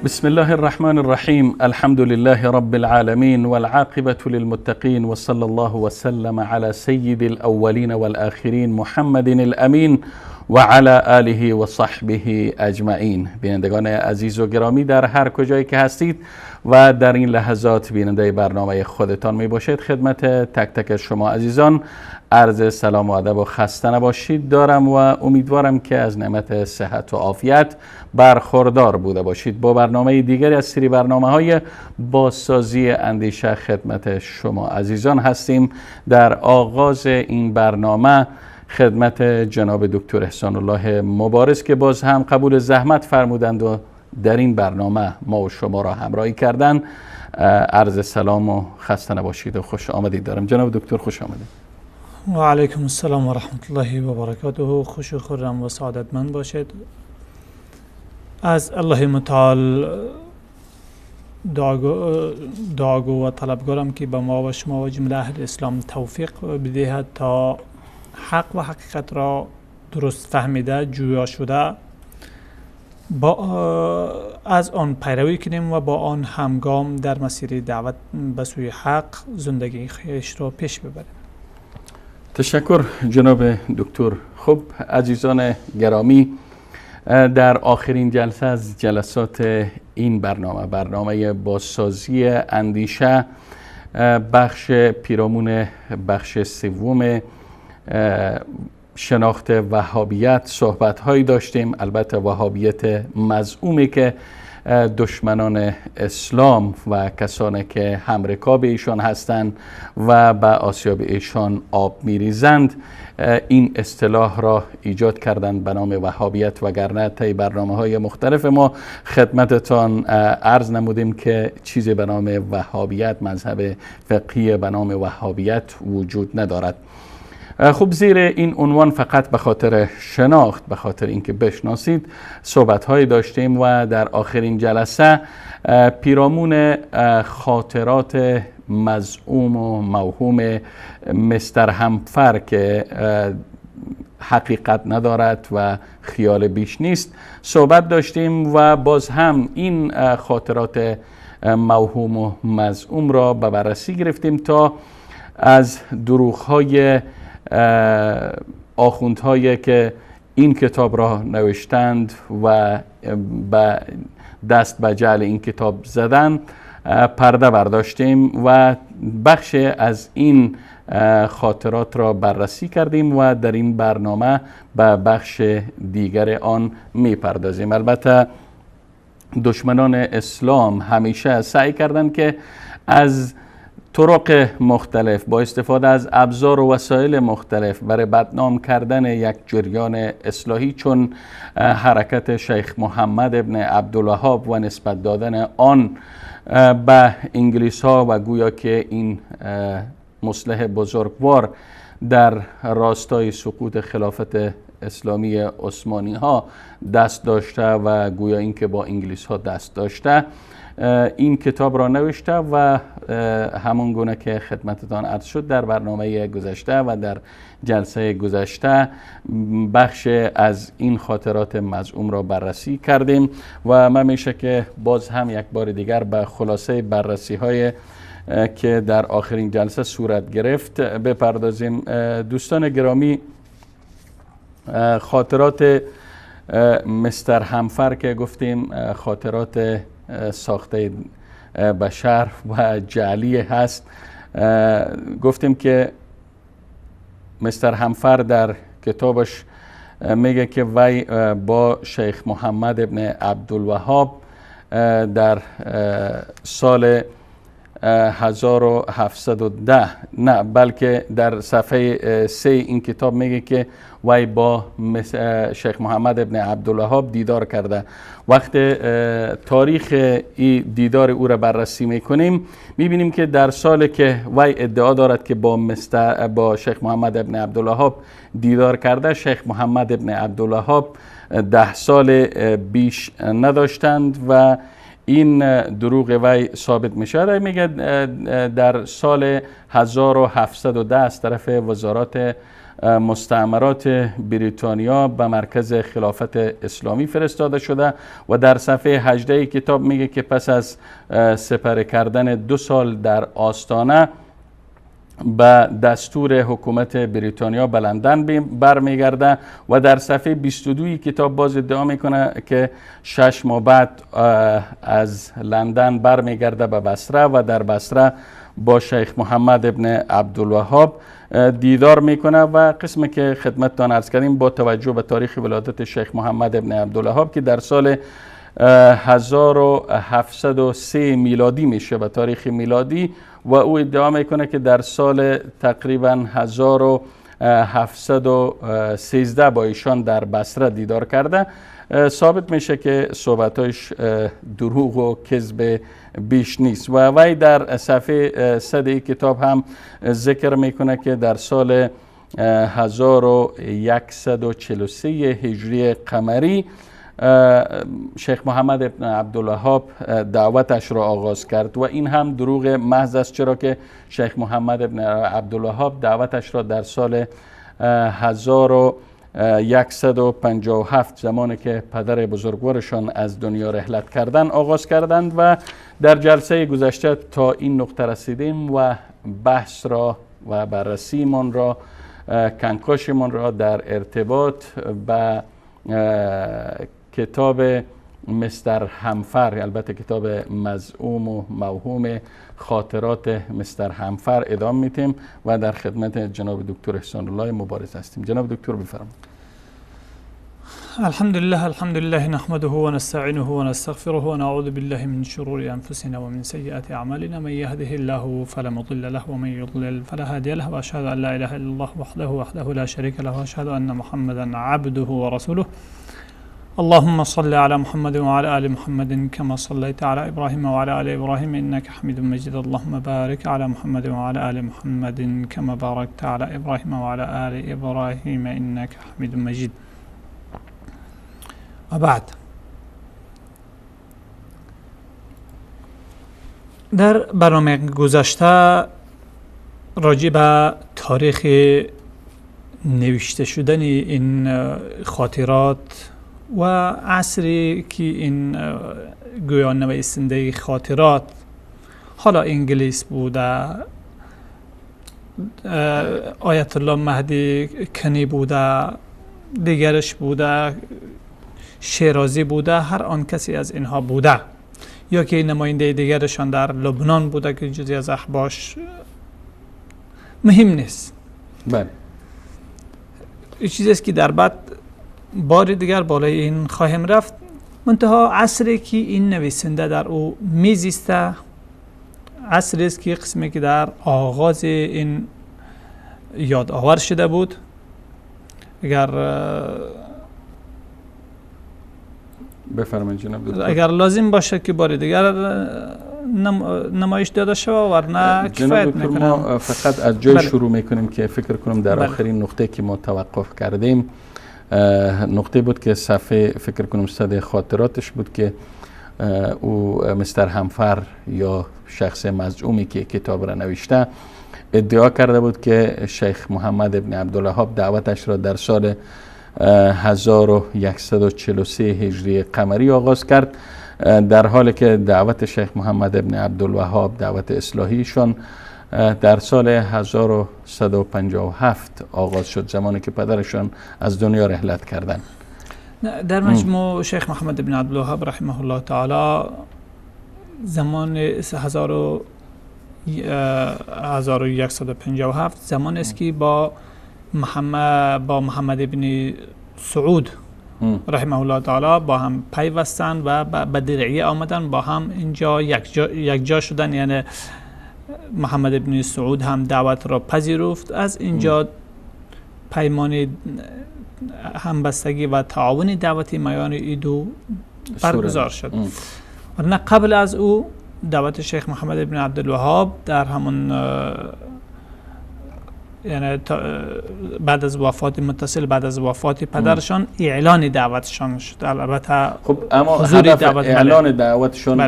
بسم الله الرحمن الرحيم. الحمد لله رب العالمين والعاقبة للمتقين وصلى الله وسلم على سيد الأولين والآخرين محمد الأمين و علی آله و صحبه اجمعین. بینندگان عزیز و گرامی در هر کجایی که هستید و در این لحظات بیننده برنامه خودتان می باشید، خدمت تک تک شما عزیزان عرض سلام و ادب و خسته نباشید دارم و امیدوارم که از نعمت صحت و عافیت برخوردار بوده باشید. با برنامه دیگری از سری برنامه‌های بازسازی اندیشه خدمت شما عزیزان هستیم. در آغاز این برنامه خدمت جناب دکتر احسان الله مبارز که باز هم قبول زحمت فرمودند و در این برنامه ما و شما را همراهی کردند عرض سلام و خسته نباشید و خوش آمدید دارم. جناب دکتر خوش آمدید. و علیکم السلام و رحمت الله و برکاته. خوش و خرم و سعادتمند باشید. از الله متعال دعاگو و طلبگارم که به ما و شما و جمله اهل اسلام توفیق بدهد تا حق و حقیقت را درست فهمیده جویا شده از آن پیروی کنیم و با آن همگام در مسیر دعوت به سوی حق زندگی خیش را پیش ببریم. تشکر جناب دکتر. خب عزیزان گرامی، در آخرین جلسه از جلسات این برنامه بازسازی اندیشه، بخش پیرامون بخش سوم شناخت وهابیت صحبت هایی داشتیم. البته وهابیت مزعومی که دشمنان اسلام و کسانی که همرکاب ایشان هستند و به آسیاب ایشان آب میریزند این اصطلاح را ایجاد کردند به نام وهابیت، وگرنه طی برنامه‌های مختلف ما خدمتتان عرض نمودیم که چیزی به نام وهابیت، مذهب فقهی به نام وهابیت وجود ندارد. خب زیر این عنوان فقط به خاطر شناخت، به خاطر اینکه بشناسید صحبت‌هایی داشتیم و در آخرین جلسه پیرامون خاطرات مزعوم و موهوم مستر همفر که حقیقت ندارد و خیال بیش نیست صحبت داشتیم و باز هم این خاطرات موهوم و مزعوم را به بررسی گرفتیم تا از دروغ‌های آخوندهایی که این کتاب را نوشتند و دست به جعل این کتاب زدن پرده برداشتیم و بخش از این خاطرات را بررسی کردیم و در این برنامه به بخش دیگر آن میپردازیم. البته دشمنان اسلام همیشه سعی کردند که از طرق مختلف با استفاده از ابزار و وسایل مختلف برای بدنام کردن یک جریان اصلاحی چون حرکت شیخ محمد ابن عبدالوهاب و نسبت دادن آن به انگلیس ها و گویا که این مصلح بزرگوار در راستای سقوط خلافت اسلامی عثمانی ها دست داشته و گویا اینکه با انگلیس ها دست داشته این کتاب را نوشته و همون گونه که خدمتتان عرض شد در برنامه گذشته و در جلسه گذشته بخش از این خاطرات مزعوم را بررسی کردیم و من میشه که باز هم یک بار دیگر به خلاصه بررسی های که در آخرین جلسه صورت گرفت بپردازیم. دوستان گرامی، خاطرات مستر همفر که گفتیم خاطرات ساخته بشر و جعلی هست. گفتیم که مستر همفر در کتابش میگه که وی با شیخ محمد ابن عبدالوهاب در سال 1710 نه بلکه در صفحه 3 این کتاب میگه که وی با شیخ محمد ابن عبدالوهاب دیدار کرده. وقت تاریخ این دیدار او را بررسی میکنیم میبینیم که در سال که وی ادعا دارد که با شیخ محمد ابن عبدالوهاب دیدار کرده، شیخ محمد ابن عبدالوهاب 10 سال بیش نداشتند و این دروغ وی ثابت می شود. میگه در سال 1710 از طرف وزارت مستعمرات بریتانیا به مرکز خلافت اسلامی فرستاده شده و در صفحه 18 کتاب میگه که پس از سپری کردن 2 سال در آستانه به دستور حکومت بریتانیا به لندن برمیگرده و در صفحه 22 کتاب باز ادعا میکنه که 6 ماه بعد از لندن برمیگرده به بصره و در بصره با شیخ محمد ابن عبدالوهاب دیدار میکنه و قسمی که خدمتتان عرض کردیم با توجه به تاریخ ولادت شیخ محمد ابن عبدالوهاب که در سال 1703 میلادی میشه به تاریخ میلادی و او ادعا میکنه که در سال تقریبا 1713 با ایشان در بصره دیدار کرده. ثابت میشه که صحبتاش دروغ و کذب بیش نیست و وی در صفحه 100 کتاب هم ذکر میکنه که در سال 1143 هجری قمری شیخ محمد ابن عبدالوهاب دعوتش را آغاز کرد و این هم دروغ محض است، چرا که شیخ محمد ابن عبدالوهاب دعوتش را در سال 1157 زمانی که پدر بزرگوارشان از دنیا رحلت کردن آغاز کردند و در جلسه گذشته تا این نقطه رسیدیم و بحث را و بررسیمان را کنکاشمان را در ارتباط به کتاب مستر همفر، البته کتاب مزعوم و موهوم خاطرات مستر همفر ادامه میتیم و در خدمت جناب دکتر احسان الله مبارز هستیم. جناب دکتر بفرمایید. الحمد لله نحمده ونستعينه ونستغفره ونعوذ بالله من شرور أنفسنا ومن سيئات أعمالنا من يهده الله فلا مضل له ومن يضلل فلا هادي له وأشهد أن لا إله إلا الله وحده لا شريك له وأشهد أن محمدا عبده ورسوله. اللهم صل على محمد وعلى آل محمد كما صليت على إبراهيم وعلى آل إبراهيم إنك حميد مجيد. اللهم بارك على محمد وعلى آل محمد كما باركت على إبراهيم وعلى آل إبراهيم إنك حميد مجيد. و بعد در برنامه گذشته راجع به تاریخ نوشته شدن این خاطرات و عصری که این گویا نویسنده خاطرات حالا انگلیس بوده، آیت الله مهدی کنی بوده، دیگرش بوده، شیرازی بوده، هر آن کسی از اینها بوده، یا که نماینده دیگرشان در لبنان بوده که جزی از احباش مهم نیست. بله. این چیزی است که در بعد بار دیگر بالای این خواهیم رفت. منتها عصری که این نویسنده در او میزیسته، عصری است که قسمی که در آغاز این یاد آور شده بود. بفرمایید جناب دکتر. اگر لازم باشه که بار دیگر نمایش داده شود ورنه کفایت میکنه. ما فقط از جای شروع میکنیم که فکر کنم در آخرین نقطه که ما توقف کردیم نقطه بود که صفحه فکر کنم 100 خاطراتش بود که او مستر همفر یا شخص مزعومی که کتاب را نوشته ادعا کرده بود که شیخ محمد ابن عبدالوهاب دعوتش را در سال 1143 هجری قمری آغاز کرد، در حالی که دعوت شیخ محمد ابن عبدالوهاب دعوت اصلاحیشان در سال 1157 آغاز شد، زمانی که پدرشان از دنیا رحلت کردند. در مجموع شیخ محمد ابن عبدالوهاب رحمه الله تعالی زمان 1157 زمان است که با محمد ابن سعود رحمه الله تعالی با هم پیوستن و به درعیه آمدن، با هم اینجا یک جا شدن. یعنی محمد ابن سعود هم دعوت را پذیرفت، از اینجا پیمان همبستگی و تعاون دعوتی میان این دو برگزار شد. نه قبل از او دعوت شیخ محمد ابن عبدالوهاب در همون یعنی بعد از وفات متصل بعد از وفات پدرشان اعلان دعوتشان شد. البته خب اما هدف اعلان دعوتشون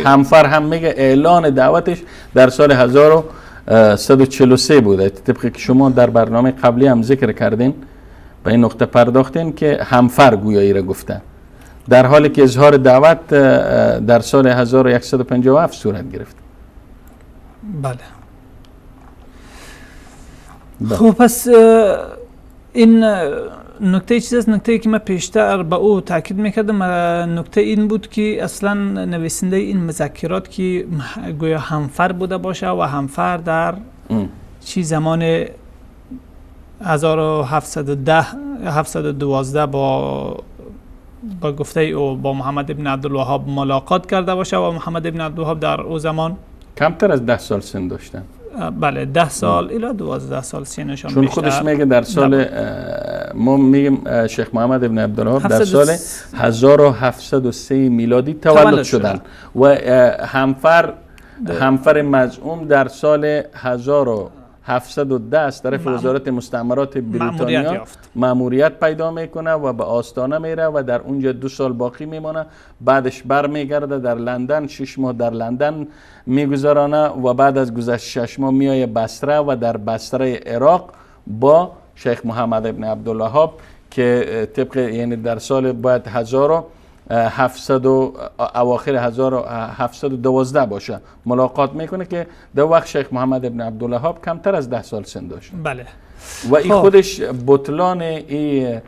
همفر هم میگه اعلان دعوتش در سال 1157 143 بوده. طبقی که شما در برنامه قبلی هم ذکر کردین به این نقطه پرداختین که همفر گویایی را گفتن، در حالی که اظهار دعوت در سال 1157 صورت گرفت. بله. خب پس این نکته چیز است، نکته که من پیشتر به او تاکید میکردم، نکته این بود که اصلا نویسنده این مذکرات که گویا همفر بوده باشه و همفر در چی زمان 1712 با گفته او با محمد ابن عبدالوهاب ملاقات کرده باشه و محمد ابن عبدالوهاب در او زمان کمتر از 10 سال سن داشتن. بله 10 سال الی 12 سال سنشان چون بیشتر. خودش میگه در سال ما میگیم شیخ محمد ابن عبدالوهاب در سال 1703 میلادی تولد شدن و همفر مزعوم در سال 1710 از طرف وزارت مستعمرات بریتانیا مأموریت پیدا میکنه و به آستانه میره و در اونجا 2 سال باقی میمانه. بعدش برمیگرده در لندن، 6 ماه در لندن میگذرانه و بعد از گذشت 6 ماه میایه بصره و در بصره عراق با شیخ محمد ابن عبدالوهاب که طبق یعنی در سال باید 1700 اواخر 1712 باشه ملاقات میکنه که در وقت شیخ محمد ابن عبدالوهاب کمتر از 10 سال سن داشت. بله. و این خودش بطلان این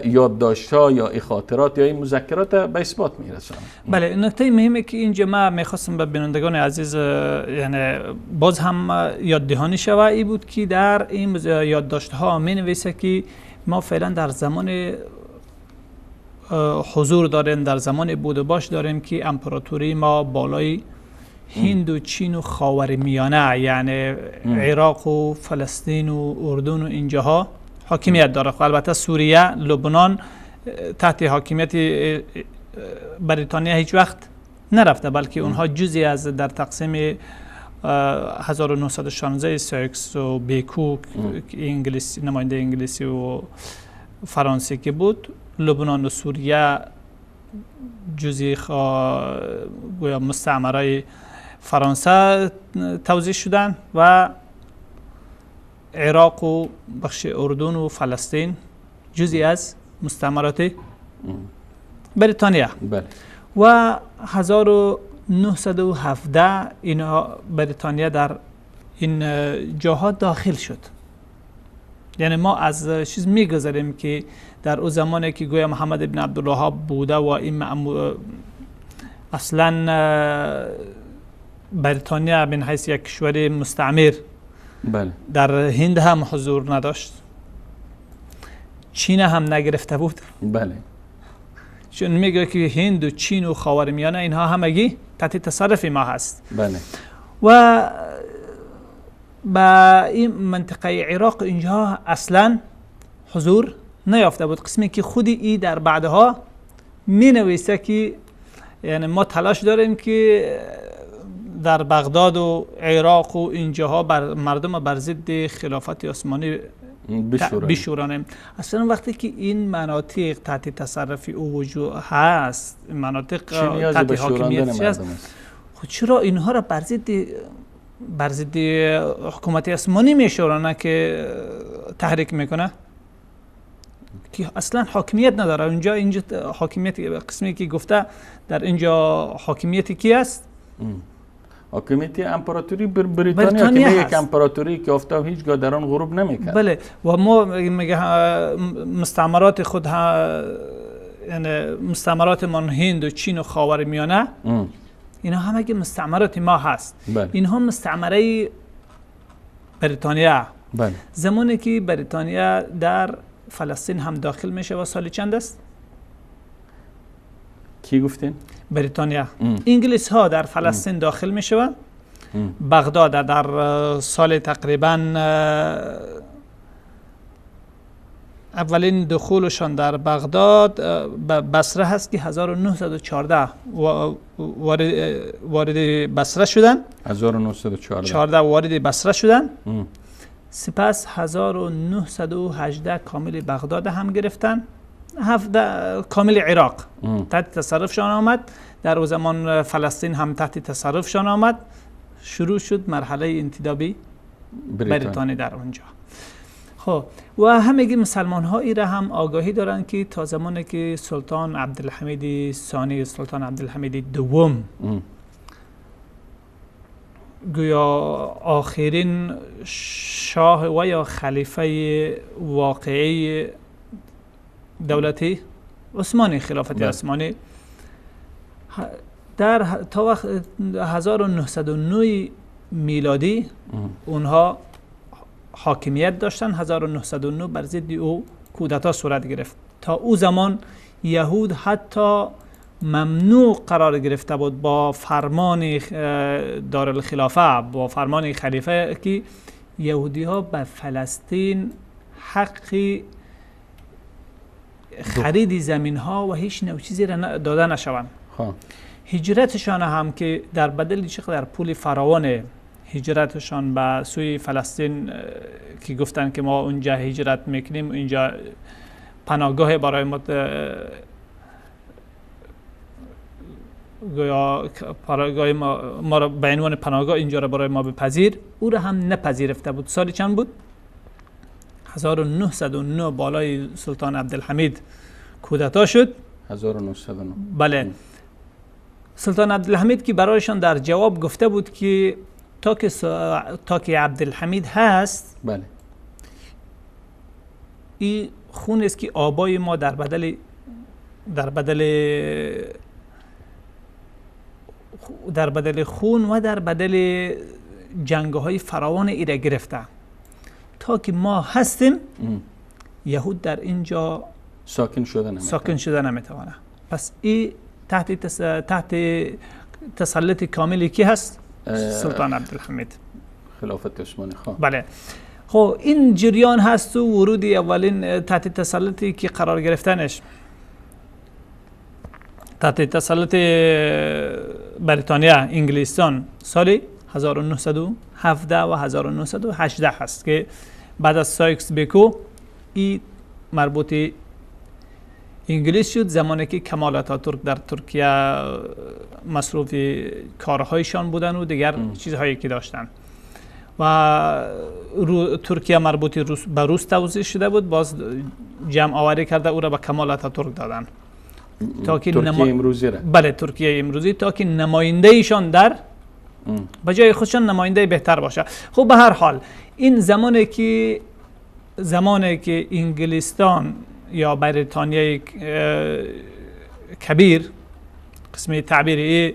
یادداشت‌ها یا این خاطرات یا این مذکرات به اثبات میرسونه. بله. نکته مهمه که اینجا ما میخواستم به بینندگان عزیز یعنی باز هم یاددهانی شوه ای بود که در این یادداشت‌ها می نویسه که ما فعلا در زمان حضور داریم، در زمان بود و باش داریم که امپراتوری ما بالای هند و چین و خاورمیانه یعنی عراق و فلسطین و اردن و اینجاها حاکمیت داره. البته سوریه، لبنان تحت حاکمیت بریتانیا هیچ وقت نرفته، بلکه اونها جزئی از در تقسیم 1916 سایکس و بیکو انگلیسی نماینده انگلیسی و فرانسه که بود، لبنان و سوریه جزئی گویا مستعمره فرانسه توزیع شدن و عراق و بخش اردن و فلسطین جزئی از مستعمرات بریتانیا. و 1917 اینها بریتانیا در این جاها داخل شد. یعنی ما از چیز میگذاریم که در اون زمانی که گویا محمد ابن عبدالوهاب بوده و این اصلا بریتانیا من حیث یک کشور مستعمر در هند هم حضور نداشت، چین هم نگرفته بود. بله. چون میگه که هند و چین و خاورمیانه اینها همگی تحت تصرف ما هست. بله. و با این منطقه عراق اینجا اصلا حضور نیافته بود. قسمی که خودی ای در بعدها می نویسه که یعنی ما تلاش داریم که در بغداد و عراق و اینجاها مردم بر ضد خلافت عثمانی بشورانیم. اصلا وقتی که این مناطق تحت تصرف او وجود هست، مناطق تحت حاکمیت هست، خود چرا اینها را بر ضد حکومت عثمانی میشورانه که تحریک میکنه که اصلا حاکمیت نداره اینجا حاکمیت قسمی که گفته در اینجا حاکمیتی کی است؟ حاکمیت امپراتوری بریتانیا که یک امپراتوری که افتاد هیچگاه در آن غروب نمیکرد. بله. و ما میگه مستعمرات خود یعنی مستعمرات من هند و چین و خاورمیانه اینا همه مستعمرات ما هست. بله. اینها مستعمره بریتانیا. بله. زمانی که بریتانیا در فلسطین هم داخل میشه و سال چند است؟ کی گفتین؟ بریتانیا. انگلیس ها در فلسطین داخل میشه و بغداد در سال تقریبا اولین دخولشان در بغداد بصره هست که 1914 وارد بصره شدن. 1914 وارد بصره شدن. سپس 1918 کامل بغداد هم گرفتن، کامل عراق تحت تصرفشان آمد. در اون زمان فلسطین هم تحت تصرفشان آمد. شروع شد مرحله انتدابی بریتانیا در اونجا. خب و همگی مسلمان ها ای را هم آگاهی دارن که تا زمانی که سلطان عبدالحمید ثانی، سلطان عبدالحمید دوم گویا آخرین شاه و یا خلیفه واقعی دولت عثمانی، خلافت عثمانی، در تا وقت 1909 میلادی اونها حاکمیت داشتن. 1909 بر ضد او کودتا صورت گرفت. تا او زمان یهود حتی ممنوع قرار گرفته بود با فرمان دارالخلافه، با فرمان خلیفه، که یهودی ها به فلسطین حقی خرید زمین ها و هیچ نوع چیزی را داده نشوند. هجرتشان هم که در بدل چقدر پول فراوان هجرتشان به سوی فلسطین که گفتن که ما اونجا هجرت میکنیم، اینجا پناهگاه برای گویا پناهگاه ما را به عنوان پناهگاه اینجا را برای ما بپذیر، او را هم نپذیرفته بود. سال چند بود؟ 1909 بالای سلطان عبدالحمید کودتا شد. 1909 بله. سلطان عبدالحمید که برایشان در جواب گفته بود که تا که عبدالحمید هست، بله، این خون است که آبای ما در بدل خون و در بدل جنگ‌های فراوان ایره گرفته. تا که ما هستیم یهود در اینجا ساکن شده نمیتوانه. پس این تحت تسلط کاملی کی هست؟ سلطان عبدالحمید، خلافت عثمانی. بله. خب این جریان هست و ورودی اولین تحت تسلطی که قرار گرفتنش تحت تسلط بریتانیا، انگلستان، سال 1917 و 1918 هست که بعد از سایکس بیکو این مربوط انگلیس شد. زمانی که کمال آتاتورک در ترکیه مصروف کارهایشان بودن و دیگر چیزهایی که داشتن و ترکیه مربوط به روس توزیع شده بود، باز جمع آوری کرده او را به کمال آتاتورک دادن تا که ترکیه امروزی را. بله، ترکیه امروزی، تا که نماینده ایشان در به جای خودشان نماینده بهتر باشه. خب به هر حال این زمانی که انگلستان یا بریتانیای کبیر، قسم تعبیری،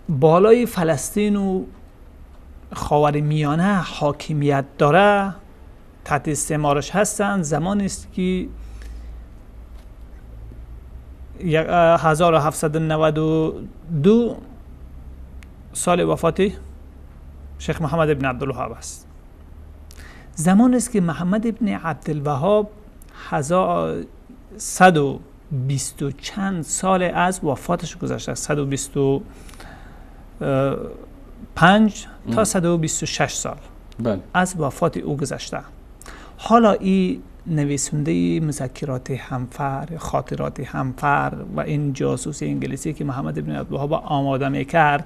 بالای فلسطین و خاورمیانه حاکمیت داره، تحت استعمارش هستند، زمانی است که 1792 سال وفات شیخ محمد ابن عبدالوهاب است. زمان است که محمد ابن عبدالوهاب 120 چند سال از وفاتش گذشته، 125 تا 126 سال از وفات او گذشته. حالا این نویسنده مذکرات همفر، خاطرات همفر و این جاسوس انگلیسی که محمد ابن عبدالوهاب آماده میکرد،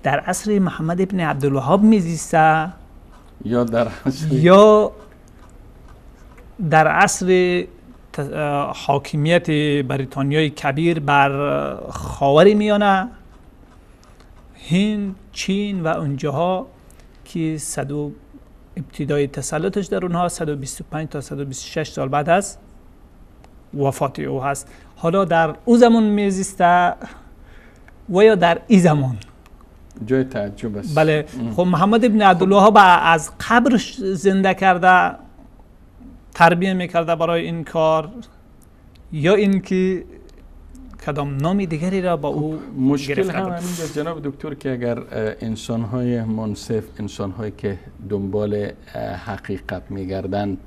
در عصر محمد ابن عبدالوهاب میزیسته یا در عصر حاکمیت بریتانیای کبیر بر خاورمیانه، هند، چین و اونجاها که ابتدای تسلطش در اونها 125 تا 126 سال بعد از وفات او هست. حالا در او زمان میزیسته و یا در این زمان؟ جای تعجب است. بله. خب محمد ابن عبدالوهاب از قبرش زنده کرده، تربیه میکرده برای این کار، یا اینکه کدام نامی دیگری را با او مشکل هم همینجا جناب دکتر که اگر انسان‌های منصف، انسان‌هایی که دنبال حقیقت می‌گردند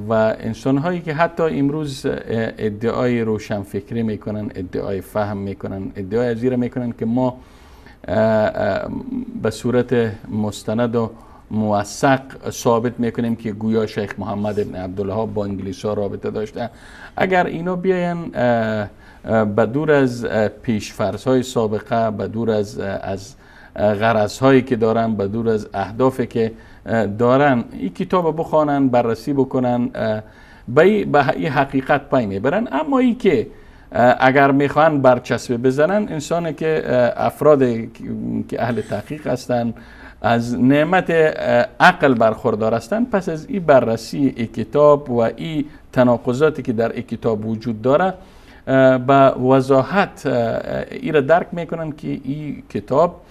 و انسان‌هایی که حتی امروز ادعای روشنفکری میکنن، ادعای فهم میکنن، ادعای ازیره میکنن که ما به صورت مستند و موثق ثابت میکنیم که گویا شیخ محمد ابن عبدالوهاب با انگلیس‌ها رابطه داشته، اگر اینا بیاین به دور از پیش‌فرض‌های سابقه، به دور از غرض هایی که دارن، به دور از اهدافی که دارن، این کتاب بخوانن، بررسی بکنن، به این حقیقت پی میبرن. اما ای که اگر میخوان برچسب بزنن، انسانی که افراد که اهل تحقیق هستن، از نعمت عقل برخوردار هستند، پس از این بررسی ای کتاب و این تناقضاتی که در این کتاب وجود داره به وضاحت ای را درک میکنن که این کتاب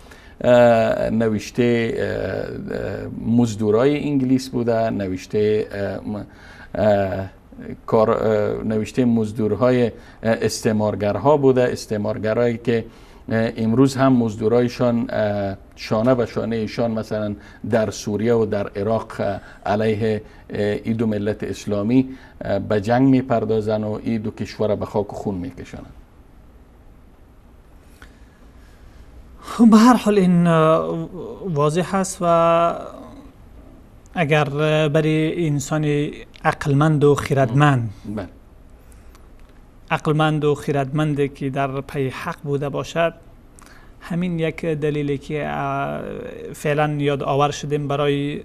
نوشته مزدورای انگلیس بوده، نوشته مزدورهای استعمارگرها بوده، استعمارگرایی که امروز هم مزدورایشان شانه به شانه ایشان مثلا در سوریه و در عراق علیه ای دو ملت اسلامی به جنگ میپردازن و ای دو کشور به خاک و خون میکشانن. به هر حال این واضح است و اگر برای انسان عقلمند و خردمند عقلمند و خردمندی که در پی حق بوده باشد، همین یک دلیلی که فعلا یاد آور شدیم برای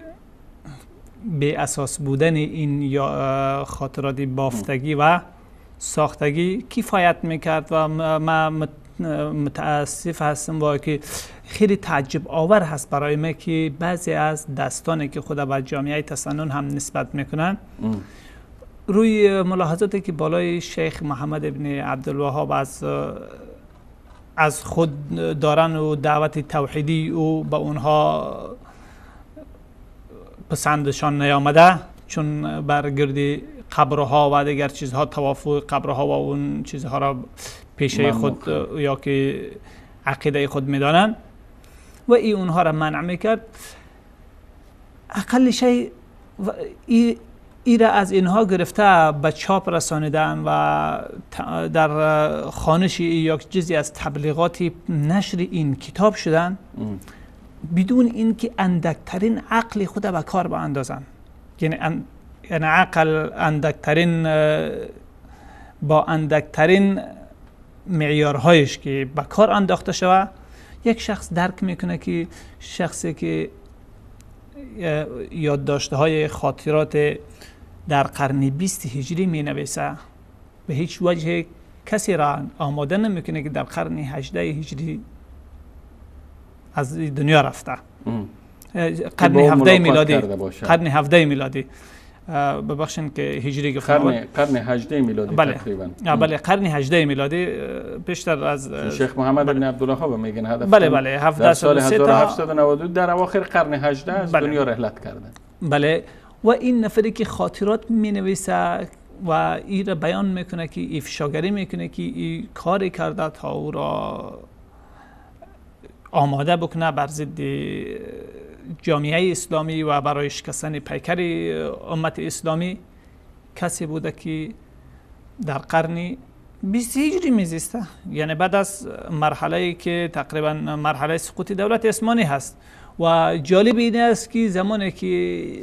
بی اساس بودن این یا خاطرات بافتگی و ساختگی کفایت میکرد و ما متاسف هستم و که خیلی تعجب آور هست برای ما که بعضی از دستانی که خود به جامعه تسنن هم نسبت میکنن روی ملاحظاتی که بالای شیخ محمد ابن عبدالوهاب از خود دارن و دعوت توحیدی او به اونها پسندشان نیامده، چون برگردی قبرها و دیگر چیزها، طواف قبرها و اون چیزها را پیشه خود یا که عقیده خود میدانند و ای اونها را منع میکرد. اقل شی ای را از اینها گرفته به چاپ رسانیدن و در خوانش یا چیزی از تبلیغات نشر این کتاب شدن بدون اینکه اندکترین عقل خود به کار باندازن. یعنی عقل اندکترین با اندکترین معیارهایش که به کار انداخته شود، یک شخص درک میکنه که شخصی که یادداشته های خاطرات در قرن 20 هجری می نویسه به هیچ وجه کسی را آماده نمیکنه که در قرن 18 هجری از دنیا رفته. قرن 17 میلادی، قرن 17 میلادی ببخشید که هجری گفتم، قرن 18 میلادی تقریبا. بله قرن 18 میلادی، بیشتر از شیخ محمد بن عبدالوهاب میگن هدف. بله در سال 1792 در اواخر قرن 18 از دنیا رحلت کردن. بله و این نفری که خاطرات می نویسه و این را بیان میکنه که افشاگری میکنه که این کاری کرده تا او را آماده بکنه بر ضد جامعه اسلامی و برای شکستن پیکر امت اسلامی، کسی بوده که در قرن 20 هجری میزیسته، یعنی بعد از مرحله که تقریبا مرحله سقوط دولت عثمانی هست. و جالب این است که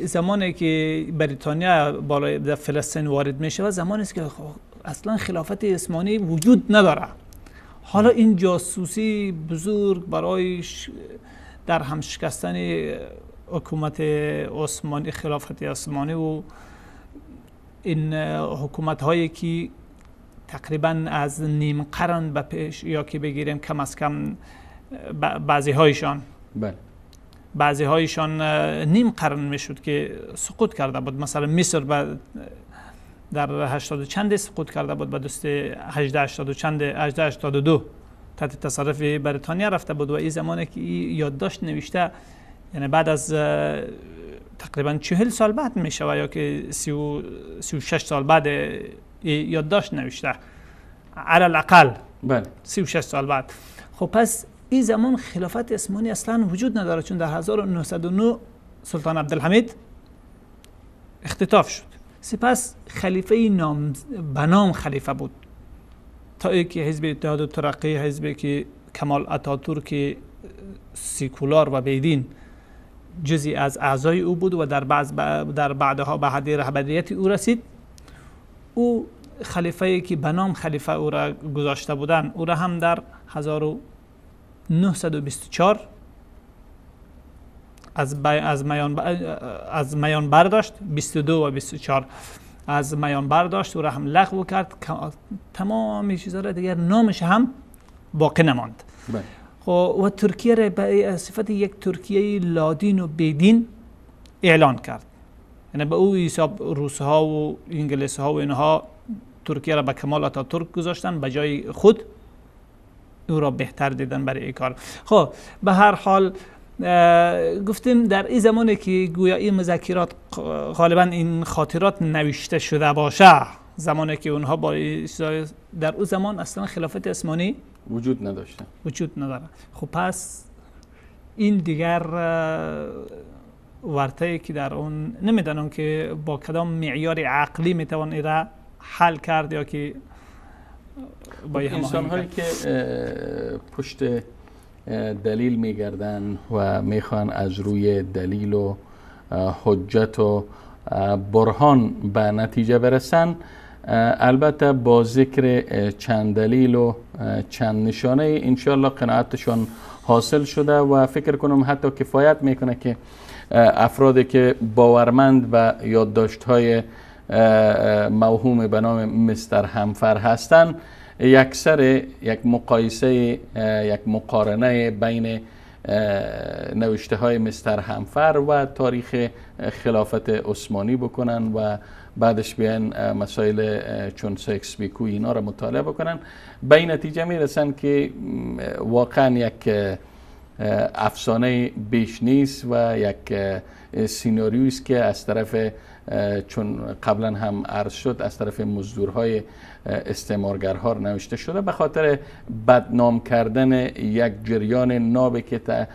زمانی که بریتانیا بالای فلسطین وارد میشه و زمانی است که اصلا خلافت عثمانی وجود نداره. حالا این جاسوسی بزرگ برای در هم شکستن حکومت عثمانی، خلافت عثمانی و این حکومت هایی که تقریبا از نیم قرن به پیش، یا که بگیریم کم از کم بعضی هایشان نیم قرن میشد که سقوط کرده بود. مثلا مصر در 80 چند سقوط کرده بود، به دست 1882 تحت تصرف بریتانیا رفته بود. و این زمانی که یادداشت نوشته، یعنی بعد از تقریبا 40 سال بعد میشه و یا که 36 سال بعد یادداشت نوشته، علی الاقل 36 سال بعد. خب پس این زمان خلافت عثمانی اصلا وجود نداره، چون در 1909 سلطان عبدالحمید اختطاف شد. سپس خلیفه بنام خلیفه بود تا اینکه حزب اتحاد و ترقی، حزبی که کمال اتاتورک سیکولار و بیدین جزئی از اعضای او بود و در بعدها به حد رهبریت او رسید. او خلیفه‌ای که بنام خلیفه او را گذاشته بودن، او را هم در 1924 از میان برداشت، 22 و 24 از میان برداشت و را هم لغو کرد. تمام چیزا را دیگر نامش هم باقی نماند. خب و ترکیه را به صفت یک ترکیه لادین و بیدین اعلان کرد. یعنی به او حساب روس ها و انگلیس ها و اینها ترکیه را به کمال آتاتورک گذاشتن، به جای خود او را بهتر دیدن برای این کار. خب به هر حال گفتیم در این زمانی که گویا این مذکرات غالبا این خاطرات نوشته شده باشه، زمانی که اونها با در اون زمان اصلا خلافت عثمانی وجود نداشته، وجود نداره. خب پس این دیگر ورطه‌ای که در اون نمیدانم که با کدام معیار عقلی میتوان این را حل کرد یا که با انسان هایی که پشت دلیل میگردن و میخوان از روی دلیل و حجت و برهان به نتیجه برسن، البته با ذکر چند دلیل و چند نشانه انشاءالله قناعتشان حاصل شده و فکر کنم حتی کفایت میکنه که افرادی که باورمند به یادداشت‌های موهوم به نام مستر همفر هستند یک مقایسه، یک مقارنه بین نوشته های مستر همفر و تاریخ خلافت عثمانی بکنن و بعدش بیان مسائل چون سکس بیکو اینا را مطالعه بکنن، به این نتیجه میرسن که واقعا یک افسانه بیش نیست و یک سیناریویست که از طرف، چون قبلا هم عرض شد، از طرف مزدورهای استعمارگرها نوشته شده به خاطر بدنام کردن یک جریان نابی که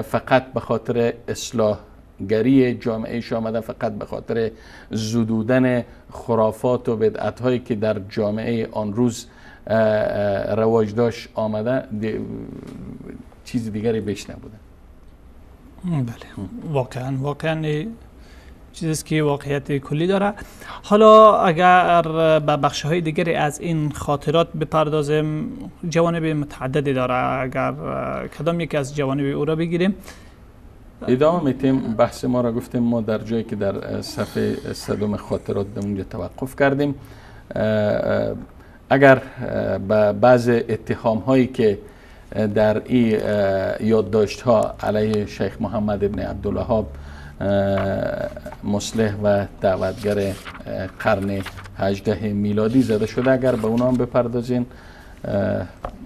فقط به خاطر اصلاح گری جامعه آمده، فقط به خاطر زدودن خرافات و بدعت هایی که در جامعه آن روز رواج داشت آمده، چیز دیگری بیش نبوده. بله، واقعا چیزی که واقعیت کلی داره. حالا اگر به بخش‌های دیگری از این خاطرات بپردازیم، جوانب متعددی داره. اگر کدام یک از جوانب او را بگیریم ادامه میتیم. بحث ما را گفتیم ما در جایی که در صفحه 100 خاطرات در اونجا توقف کردیم. اگر به بعض اتهام هایی که در این یادداشت ها علیه شیخ محمد ابن عبدالوهاب مصلح و دعوتگر قرن 18 میلادی زده شده، اگر به اونا هم بپردازین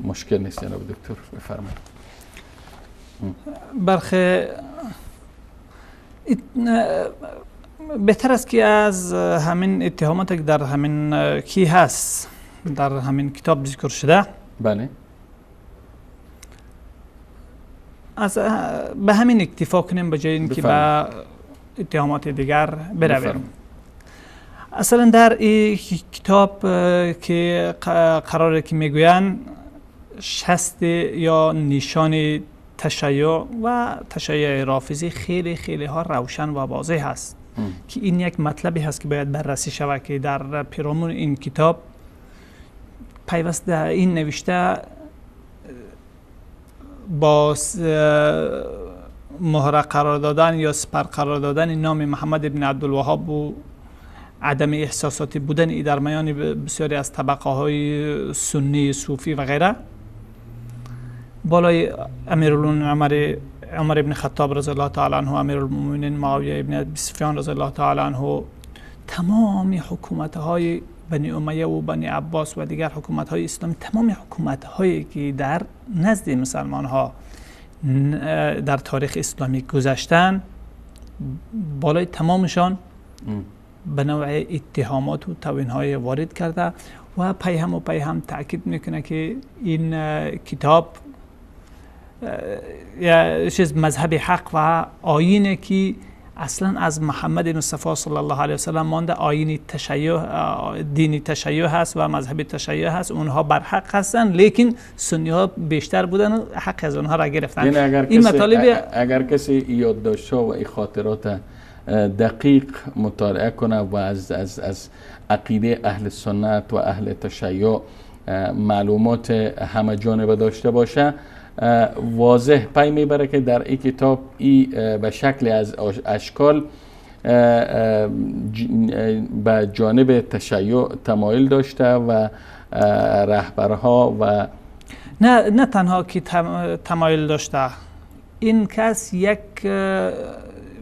مشکل نیست. جناب دکتر بفرمایید. برخی بهتر است که از همین اتهامات که در همین کی هست، در همین کتاب ذکر شده، بله، از به همین اکتفا کنیم به جای اینکه به اتهامات دیگر برویم. اصلا در این کتاب که قراره که میگوین شست یا نشان تشیع و تشیع رافضی خیلی ها روشن و واضح هست که این یک مطلبی هست که باید بررسی شود که در پیرامون این کتاب پیوسته این نوشته با مهر قرار دادن یا سپر قرار دادن نام محمد ابن عبدالوهاب و عدم احساساتی بودن ای در میان بسیاری از طبقه های سنی صوفی و غیره، بالای امیرالمومنین عمر ابن خطاب رضی الله تعالی عنه، امیرالمومنین معاویه ابن ابی سفیان رضی الله تعالی عنه، تمام حکومت های بنی امیه و بنی عباس و دیگر حکومت های اسلامی، تمام حکومت هایی که در نزد مسلمان ها در تاریخ اسلامی گذشتن، بالای تمامشان به نوع اتهامات و توهین های وارد کرده و پی هم تاکید میکنه که این کتاب یا چیز مذهب حق و آیینه که اصلا از محمد مصطفی صلی الله علیه و سلم مانده، آیین تشیع، دین تشیع هست و مذهب تشیع هست، اونها بر حق هستن، لیکن سنی ها بیشتر بودن و حق از اونها را گرفتن. این مطالب اگر کسی یادداشت‌ها و خاطرات دقیق مطالعه کنه و از عقیده اهل سنت و اهل تشیع معلومات همه جانبه داشته باشه، واضح پی میبره که در این کتاب به شکل از اشکال به جانب تشیع تمایل داشته و رهبرها و نه تنها که تمایل داشته، این کس یک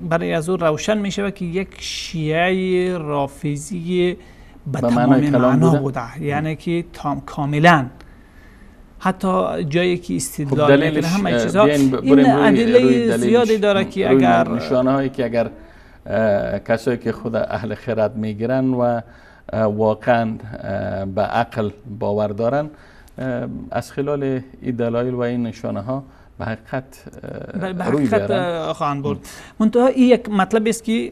برای از او روشن می شود که یک شیعه رافضی به تمام معنا بوده، یعنی که کاملا حتی جایی که استدلال میکنه همه چیزها این ادله زیادی داره که اگر نشانه هایی که اگر کسایی که خود اهل خرد میگیرن و واقعا به عقل باور دارن، از خلال این دلایل و این نشانه ها به حقیقت روی بیارن خواهند برد. منتها این یک مطلب است که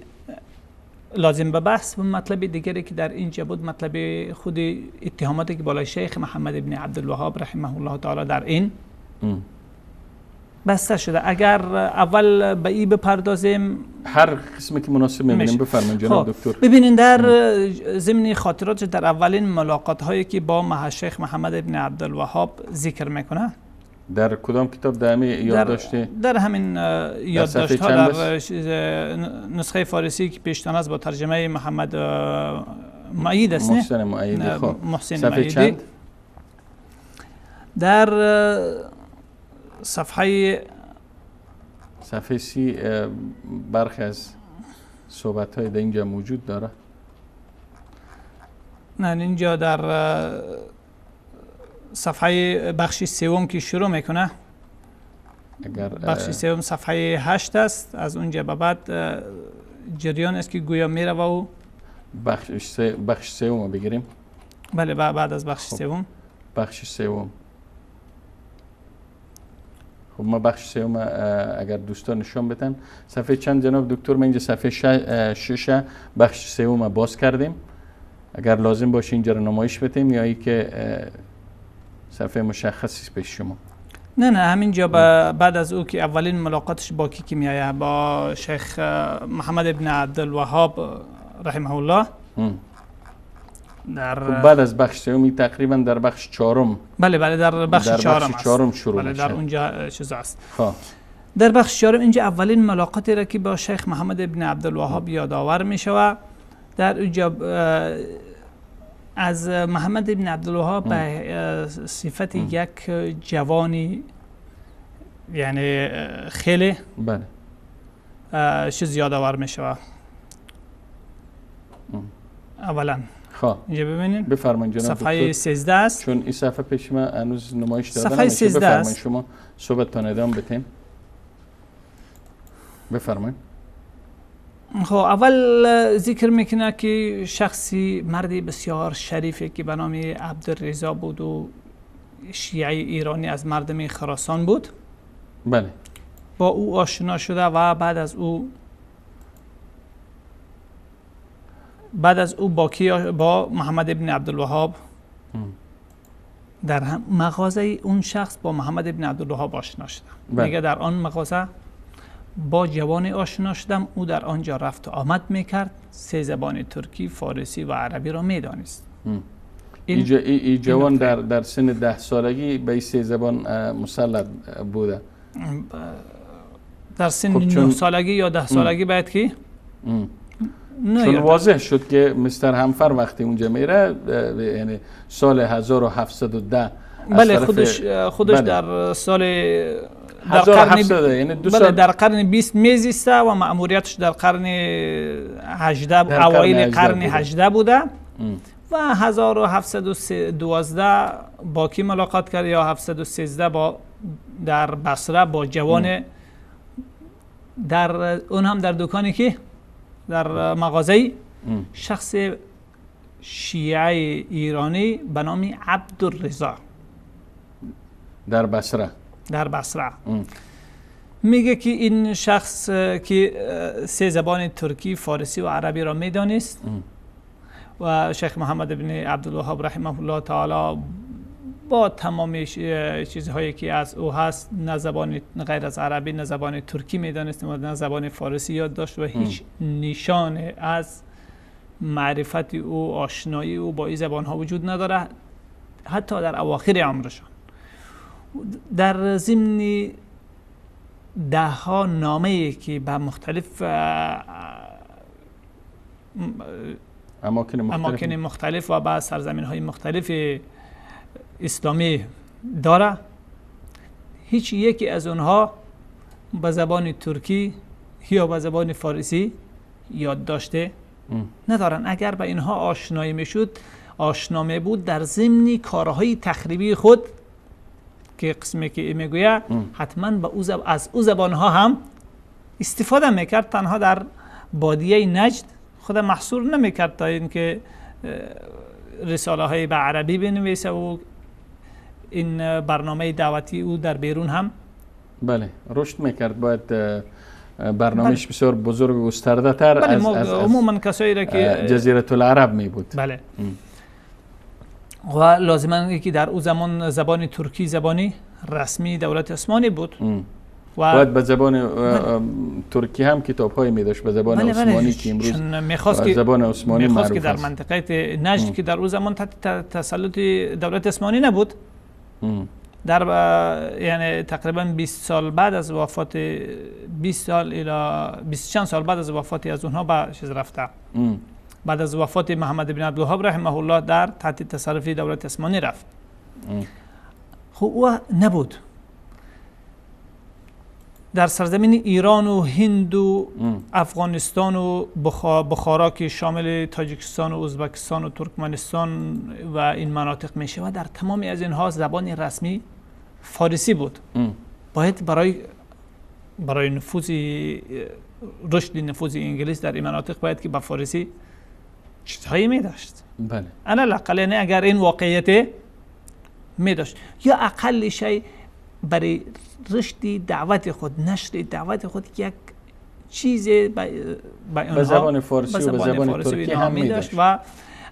لازم به بحث و مطلب دیگری که در اینجا بود، مطلب خود اتهاماتی که بالای شیخ محمد ابن عبدالوهاب رحمه الله تعالی در این بسته شده. اگر اول به این بپردازیم، هر قسمی که مناسب می‌بینیم بفرمایید جناب دکتر. ببینید در ضمن خاطرات در اولین ملاقات هایی که با شیخ محمد ابن عبدالوهاب ذکر میکنه، در کدام کتاب دائمی یادداشت؟ در همین یادداشت ها در نسخه فارسی که پیشتان است با ترجمه محمد مؤید است، محسن مؤیدی. خب محسن مؤیدی در صفحه 30 برخی از صحبت های در اینجا موجود داره. نه، اینجا در صفحه بخش سوم که شروع میکنه، اگر بخش سوم صفحه 8 است، از اونجا به بعد جریان است که گویا میره و بخش سوم بگیریم. بله، بعد از بخش سوم. بخش سوم. خب ما بخش سوم اگر دوستان نشون بدن، صفحه چند جناب دکتر؟ من اینجا صفحه 6 بخش سوم باز کردیم. اگر لازم باشه اینجا رو نمایش بدیم یا ای که صفحه مشخصی پیش شما؟ نه همینجا بعد از او که اولین ملاقاتش با کی میایه، با شیخ محمد ابن عبدالوهاب رحمه الله. خب بعد از بخش سومی تقریبا در بخش چهارم. بله در بخش چهارم شروع بله، در اونجا چیز است. خب در بخش چهارم اینجا اولین ملاقاتی را که با شیخ محمد ابن عبدالوهاب یادآور می شود. در اونجا از محمد ابن عبدالوهاب به صفت یک جوانی، یعنی خیلی چیز یادآور می شود. اولا اینجا ببینید، بفرمایید جناب صفحه 13 است، چون این صفحه پیش ما هنوز نمایش داده صفحه 13 است. شما صحبتتان ادامه بدین. بفرمایید. خب اول ذکر میکنه که شخصی مردی بسیار شریفی که به نام عبدالرضا بود و شیعه ایرانی از مردم خراسان بود. بله. با او آشنا شده و بعد از او با محمد ابن عبدالوهاب در مغازه اون شخص با محمد ابن عبدالوهاب آشنا شده. میگه در آن مغازه با جوانی آشنا شدم، او در آنجا رفت و آمد میکرد، 3 زبان ترکی، فارسی و عربی را میدانست. این جوان در سن 10 سالگی به این 3 زبان مسلط بوده. در سن 9 سالگی یا 10 سالگی باید که چون واضح شد که مستر همفر وقتی اونجا میره، یعنی سال 1710. بله، خودش در سال در قرن 700 در قرن 20 میزیسته و مأموریتش در قرن 18 اوایل قرن 18 بوده و 1712 با کی ملاقات کرد یا 713 در بصره با جوان در اون هم در دکانی که در مغازه شخص شیعه ایرانی به نام عبدالرضا در بصره میگه که این شخص که 3 زبان ترکی، فارسی و عربی را میدانست و شیخ محمد ابن عبدالوهاب رحمه الله تعالی با تمام چیزهایی که از او هست، نه زبان غیر از عربی، نه زبان ترکی میدانست و نه زبان فارسی یاد داشت و هیچ نشان از معرفت او، آشنایی او با این زبان ها وجود نداره. حتی در اواخر عمرشان. در ضمن ده ها نامه‌ای که به مختلف اماکن مختلف و به سرزمین های مختلف اسلامی داره، هیچ یکی از اونها به زبان ترکی یا به زبان فارسی یادداشت ندارن. اگر به اینها آشنایی میشد، آشنا می بود در ضمن کارهای تخریبی خود که قسمی که میگوید حتما به از او زبان ها هم استفاده میکرد. تنها در بادیه نجد خود محصور نمیکرد تا اینکه رساله های به عربی بنویسه و این برنامه دعوتی او در بیرون هم بله رشد میکرد. باید برنامهش بسیار بزرگ و گسترده تر از عموما کسایی را که جزیره العرب می بود. بله. و لازماً که در او زمان زبان ترکی زبانی رسمی دولت عثمانی بود و باید به زبان ترکی هم کتاب های می داشت، به زبان عثمانی که امروز زبان عثمانی معروف است. که در منطقه نجد که در او زمان تحت تسلط دولت عثمانی نبود، در یعنی تقریبا 20 سال بعد از وفات 20 سال الی 20 چند سال بعد از وفات از اونها به چیز رفته. بعد از وفات محمد بن عبدالوهاب رحمه الله در تحت تصرف دولت عثمانی رفت. خب او نبود. در سرزمین ایران و هند و افغانستان و بخارا که شامل تاجیکستان و ازبکستان و ترکمنستان و این مناطق میشه و در تمام از اینها زبان رسمی فارسی بود. باید برای رشد نفوذ انگلیس در این مناطق باید که با فارسی چیزهایی می داشت. بله. علاقل نه اگر این واقعیت می داشت یا اقل شی برای رشد دعوت خود، نشر دعوت خود یک چیز به زبان فارسی و به زبان ترکی هم می داشت و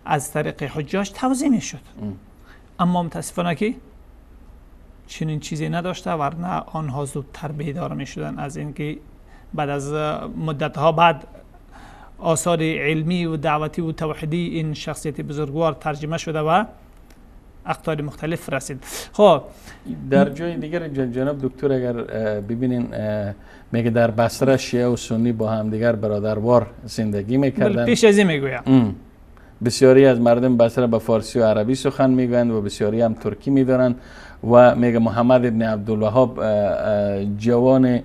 از طریق حجاج توزیع می شد. اما متاسفانه که چنین چیزی نداشته، ورنه آنها زودتر بیدار می شدن از اینکه بعد از مدتها بعد آثار علمی و دعوتی و توحیدی این شخصیت بزرگوار ترجمه شده و اقطار مختلف رسید. خب در جای دیگر جناب دکتر اگر ببینین میگه در بصره شیعه و سنی با هم دیگر برادروار زندگی میکردن. پیش از این میگویم بسیاری از مردم بصره به فارسی و عربی سخن میگویند و بسیاری هم ترکی میدارند و میگه محمد ابن عبدالوهاب جوان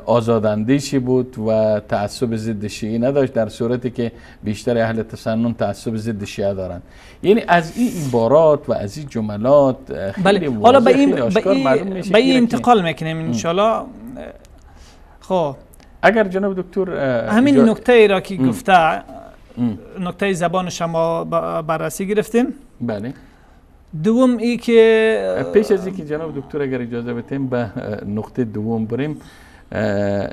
آزاداندیشی بود و تعصب ضد شیعه نداشت، در صورتی که بیشتر اهل تسنن تعصب ضد شیعه دارند. یعنی از این عبارات و از این جملات خیلی حالا به این انتقال میکنیم ان شاء الله. خب اگر جناب دکتر همین نکته ای را که گفته، نکته زبان شما بررسی گرفتیم. بله. دوم ای که پیش از اینکه جناب دکتر اگر اجازه بدیم به نقطه دوم بریم،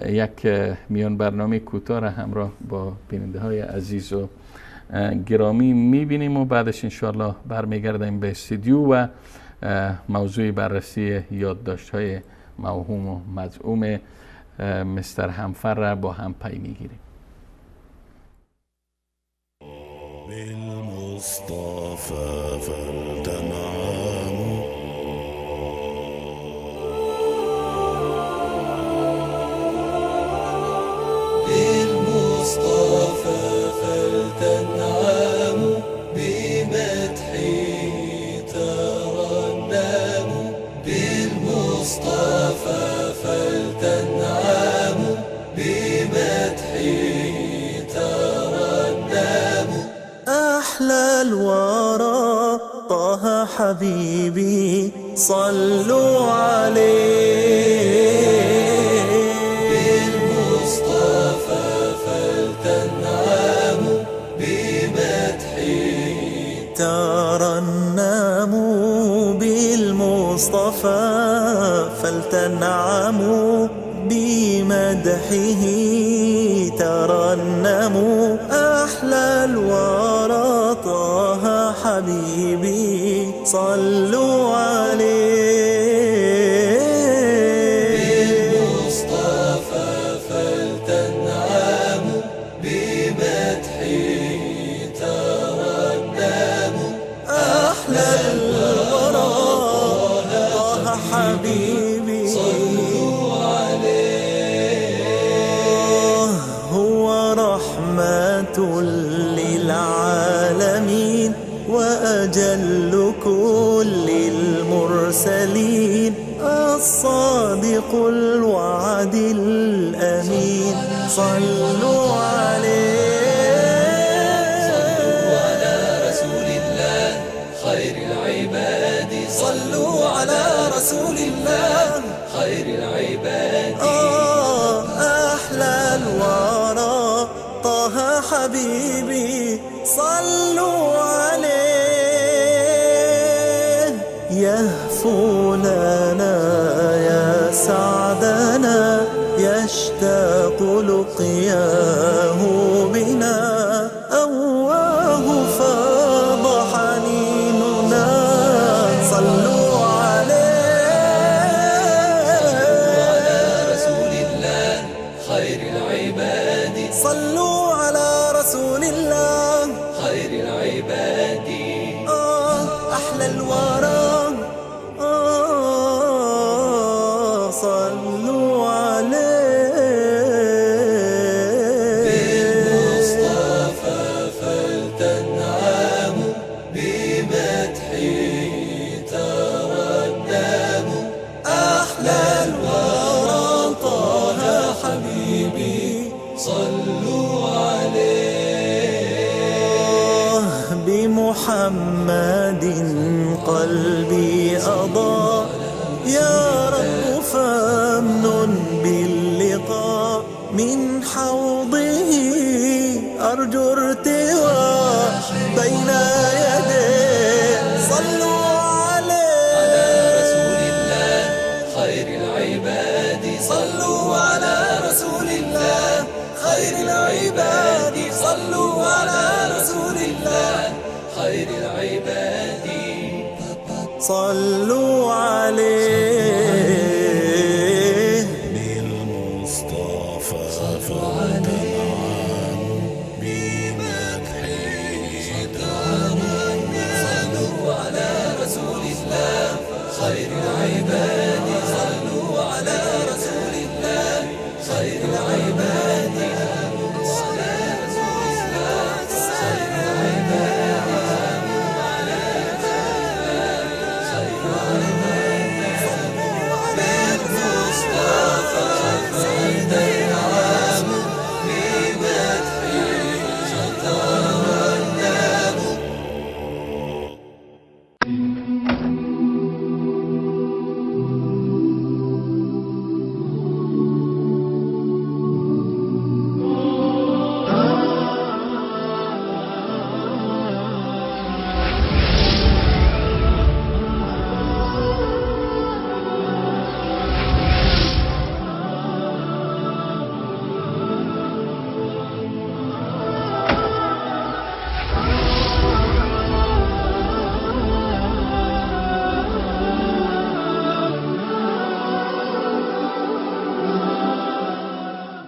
یک میان برنامه کوتاه را همراه با بیننده های عزیز و گرامی میبینیم و بعدش انشاءالله برمیگردیم به استودیو و موضوع بررسی یادداشت های موهوم و مزعوم مستر همفر را با هم پی میگیریم. بالمصطفى فلتنعم بالمصطفى فلتنعم بمدحه ترنم بالمصطفى فلتنعم بمدحه أحلى الورى طه حبيبي صلوا عليه بالمصطفى فلتنعموا بمدحه ترنموا بالمصطفى فلتنعموا بمدحه ترنموا أحلى الورى طه حبيبي صلوا عليه بالمصطفى فلتنعموا بمدحه ترنموا أحلى الورى حبيبي صلوا عليه. هو رحمة للعالمين وأجل كل المرسلين، الصادق الوعد الأمين. صلوا عليه. صلوا على رسول الله خير العباد. صلوا على رسول الله خير العباد. أحلى الورى طه حبيبي صلوا عليه. يهفو لنا يا سعدنا، يشتاق لقياه بنا، أواه فاض حنيننا. صلوا عليه. على رسول الله خير العباد. صلوا على رسول الله خير العباد. أحلى الورى صلوا عليه. بالمصطفى فلتنعم، بمدحه ترنم. أحلى الورى طه حبيبي صلوا عليه. بمحمد قلبي أضاء، يا رب فامن باللقاء. من حوضه أرجو ارتواء بين يديه. صلوا عليه. على رسول الله خير العباد. صلوا على رسول الله خير العباد. صلوا على رسول الله خير العباد. صلوا عليه. بالمصطفى فلتنعم، بمدحه ترنم. صلوا على رسول الله خير العباد. صلوا على رسول الله خير العباد.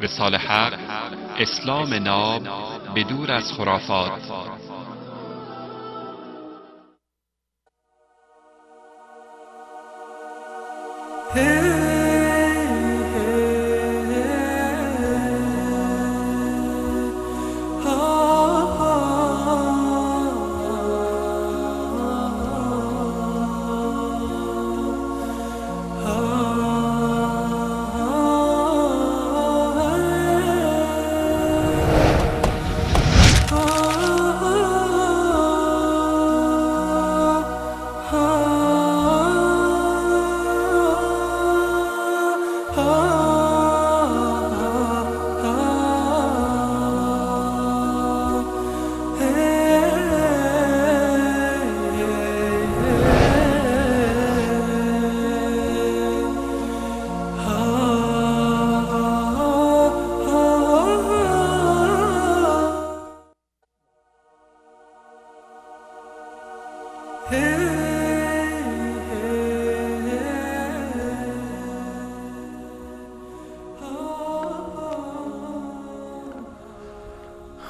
رساله حق، اسلام ناب به دور از خرافات.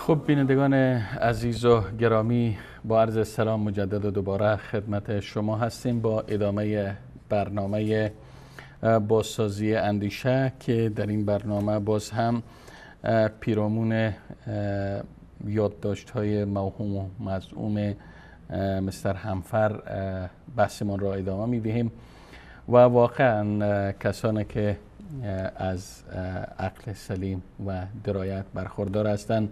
خب بینندگان عزیز و گرامی، با عرض سلام مجدد و دوباره خدمت شما هستیم با ادامه برنامه بازسازی اندیشه که در این برنامه باز هم پیرامون یادداشت‌های موهوم و مزعوم مستر همفر بحثمان را ادامه می‌دهیم و واقعا کسانی که از عقل سلیم و درایت برخوردار هستند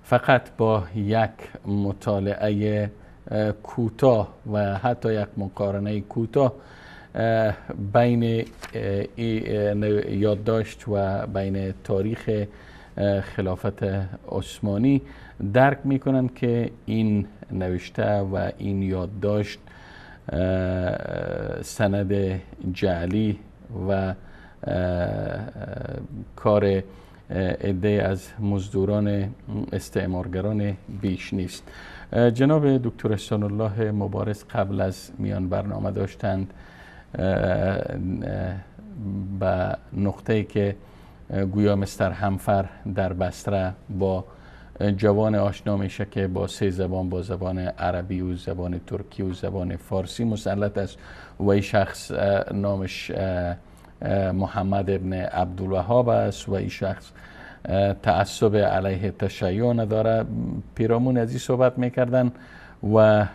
فقط با یک مطالعه کوتاه و حتی یک مقارنه کوتاه بین یادداشت و بین تاریخ خلافت عثمانی درک میکنند که این نوشته و این یادداشت سند جعلی و کار عده از مزدوران استعمارگران بیش نیست. جناب دکتر احسان الله مبارز قبل از میان برنامه داشتند به نقطه‌ای که گویا مستر همفر در بصره با جوان آشنا میشه که با 3 زبان، با زبان عربی و زبان ترکی و زبان فارسی مسلط است و این شخص نامش محمد ابن عبدالوهاب است و این شخص تعصب علیه تشیع نداره. پیرامون از این صحبت میکردن و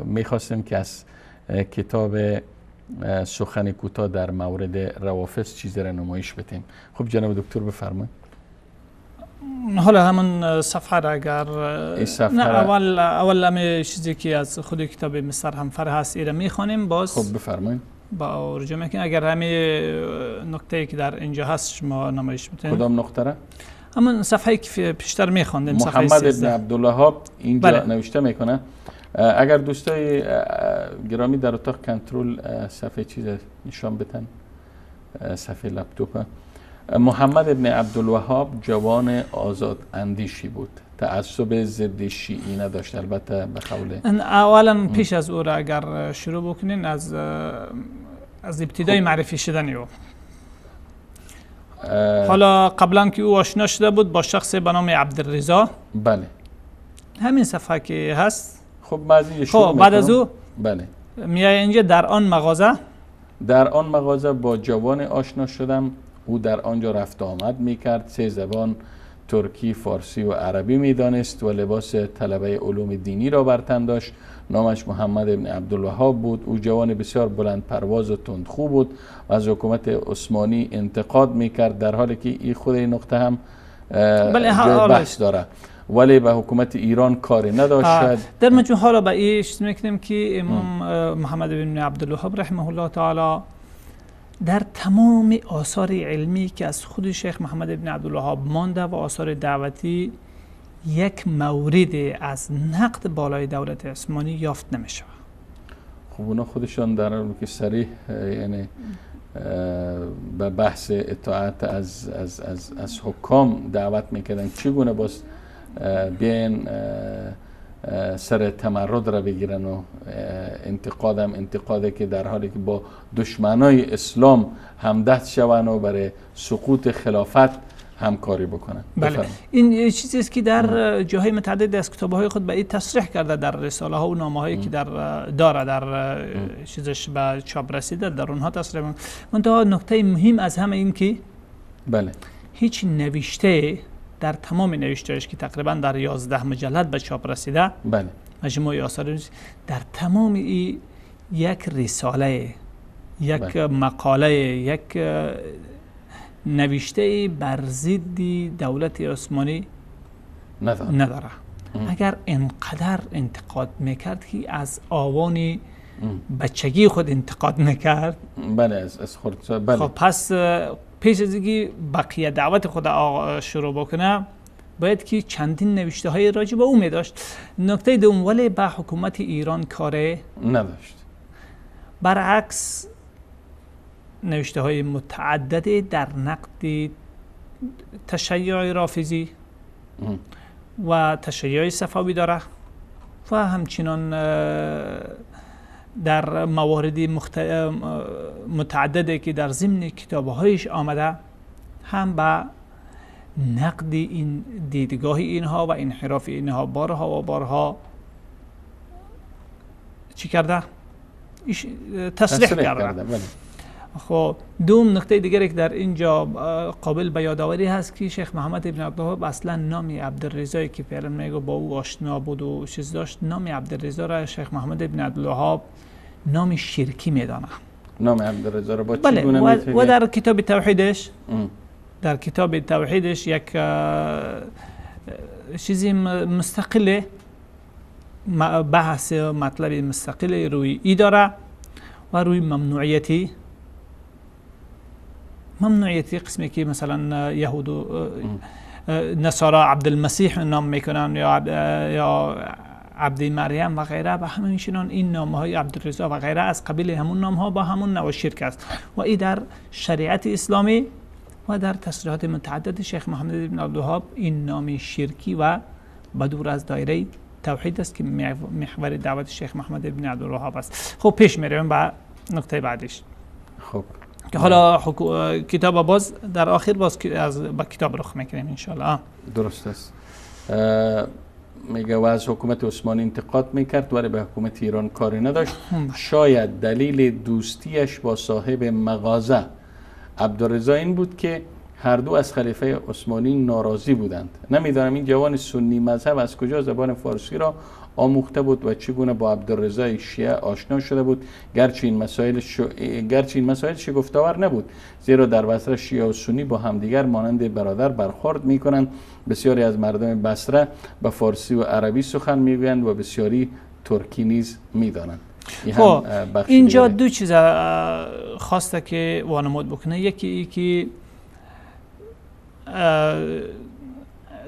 میخواستیم که از کتاب سخن کوتاه در مورد روافض چیزی را نمایش بدیم. خب جناب دکتر بفرمایید. حالا همون صفحه را اگر صفحه نه اول همه چیزی که از خود کتاب مستر همفر هست ایره میخوانیم باز. خب بفرمایید. با ارجاع میکنیم اگر همه نکته که در اینجا هست شما نمایش بدین. کدام نقطه را؟ همون صفحه که پیشتر میخواندیم، محمد ابن عبدالوهاب اینجا نوشته میکنه. اگر دوستای گرامی در اتاق کنترل صفحه چیز نشان بدن، صفحه لپتاپ. محمد ابن عبدالوهاب جوان آزاد اندیشی بود، تعصب ضد شیعی نداشت. البته به قول اولا پیش از او را اگر شروع بکنین از ابتدای معرفی شدن او. حالا قبلا که او آشنا شده بود با شخص به نام عبدالرضا. بله همین صفحه که هست. خب بعد از او بله میای اینجا در آن مغازه با جوان آشنا شدم. او در آنجا رفت آمد میکرد، 3 زبان ترکی، فارسی و عربی میدانست و لباس طلبه علوم دینی را بر تن داشت. نامش محمد ابن عبدالوهاب بود. او جوان بسیار بلند پرواز و تندخو بود و از حکومت عثمانی انتقاد میکرد، در حالی که این خود این نقطه هم جای بحث داره، ولی به حکومت ایران کاری نداشت. در مجموع حالا به این چیز میکنیم که امام محمد ابن عبدالوهاب رحمه الله تعالی در تمام آثار علمی که از خود شیخ محمد ابن عبدالوهاب مانده و آثار دعوتی یک مورد از نقد بالای دولت عثمانی یافت نمیشه. خب اونا خودشان در حالی که صریح یعنی به بحث اطاعت از حکام دعوت میکردن، چگونه باز بیاین سر تمرد را بگیرن و انتقاده که در حالی که با دشمنای اسلام همدست شون و برای سقوط خلافت همکاری بکنن. بله این چیزی است که در جاهای متعدد از کتاب‌های خود به این تصریح کرده، در رساله ها و نامه‌هایی که در چیزش به چاپ رسیده در اونها تصریح می‌کنه. منتها نکته مهم از همه این که بله هیچ نوشته در تمام نوشته‌اش که تقریبا در 11 مجلد به چاپ رسیده، بله مجموعه آثار، در تمام این یک رساله، یک مقاله، یک نوشته بر ضد دولت عثمانی نداره. اگر انقدر انتقاد میکرد که از آوان بچگی خود انتقاد میکرد، بله از خود. بله. خب پس پیش از اینکه بقیه دعوت خود شروع بکنه باید که چندین نوشته های راجع به او می داشت. نکته دوم، ولی به حکومت ایران کاری نداشت. برعکس نوشته های متعددی در نقد تشیع رافضی و تشیع صفوی داره و همچنان در موارد متعددی که در ضمن کتابهایش آمده هم به نقد این دیدگاه اینها و انحراف اینها بارها و بارها چی کرده؟ تصریح کرده. خب دوم نکته دیگری که در اینجا قابل به یادآوری هست که شیخ محمد ابن عبدالوهاب اصلا نام عبدالرضا که فعلا میگه با او آشنا بود و چیز داشت، نام عبدالرضا را شیخ محمد ابن عبدالوهاب نام شرکی میدانه. نام عبدالرضا را با بله چگونه و در کتاب توحیدش یک چیزی مستقله، بحث مطلب مستقل روی ای داره و روی ممنوعیتی قسمی که مثلا یهود و نصارا عبدالمسیح نام میکنن یا عبد مریم و غیره و همینشون این نام های عبدالرضا و غیره از قبیل همون نام ها با همون نوع شرک است و این در شریعت اسلامی و در تصریحات متعدد شیخ محمد بن عبدالوهاب این نام شرکی و بدور از دایره توحید است که محور دعوت شیخ محمد بن عبدالوهاب است. خب پیش میریم به نکته بعدیش. خب که حالا کتاب باز در آخر باز با کتاب رخ میکنیم انشالله. درست است. میگه و از حکومت عثمانی انتقاد میکرد ولی به حکومت ایران کاری نداشت. شاید دلیل دوستیش با صاحب مغازه عبدالرضا این بود که هر دو از خلیفه عثمانی ناراضی بودند. نمیدانم این جوان سنی مذهب از کجا زبان فارسی را آموخته بود و چگونه با عبدالرضا شیعه آشنا شده بود، گرچه این مسائل شگفت‌آور نبود، زیرا در بصره شیعه و سنی با همدیگر مانند برادر برخورد میکنند. بسیاری از مردم بصره به فارسی و عربی سخن میگویند و بسیاری ترکی نیز میدانند. خب اینجا دو چیز خواسته که وانمود بکنه. یکی که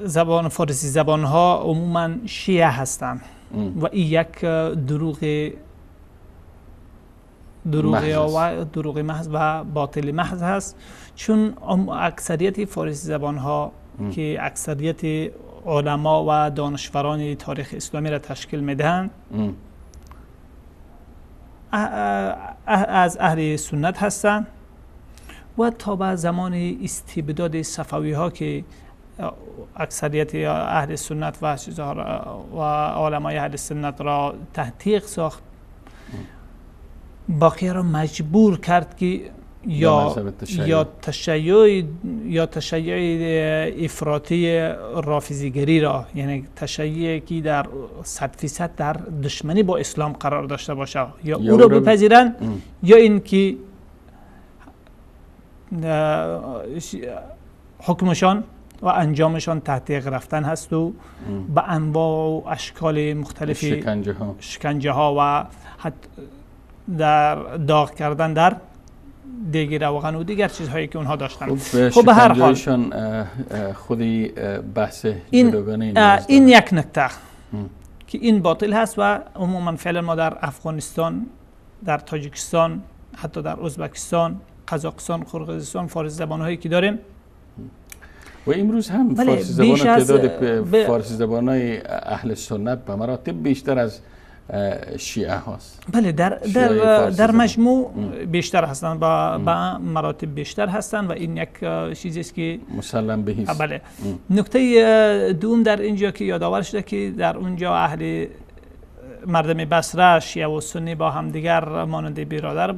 زبان فارسی زبان ها عموما شیعه هستند و این یک دروغ محض و باطل محض هست، چون اکثریت فارسی زبان ها که اکثریت علما و دانشوران تاریخ اسلامی را تشکیل میدهند از اهل سنت هستند و تا به زمان استبداد صفوی ها که اکثریت اهل سنت و علمای اهل سنت را تحقیق ساخت، باقی را مجبور کرد که یا تشیع افراطی رافضیگری را، یعنی تشیعی که در 100% در دشمنی با اسلام قرار داشته باشه، یا او را بپذیرن یا این که حکمشان و انجامشان تحقیق رفتن هست و به انواع و اشکال مختلف شکنجه ها و در داغ کردن در دیگ روغن و دیگر چیزهایی که اونها داشتن. خب به هر حال خودی بحث این یک نکته که این باطل هست و عموما فعلا ما در افغانستان، در تاجیکستان، حتی در ازبکستان، قزاقستان، قرقیزستان فارسی زبان‌هایی که داریم و امروز هم فارسی زبان تعداد فارسی زبان‌های اهل سنت به مراتب بیشتر از شیعه هاست. بله در مجموع بیشتر هستند، با مراتب بیشتر هستند و این یک چیزی است که مسلم بهی است. بله. نکته دوم در اینجا که یادآور شده که در اونجا اهل مردم بصره شیعه و سنی با همدیگر مانند برادر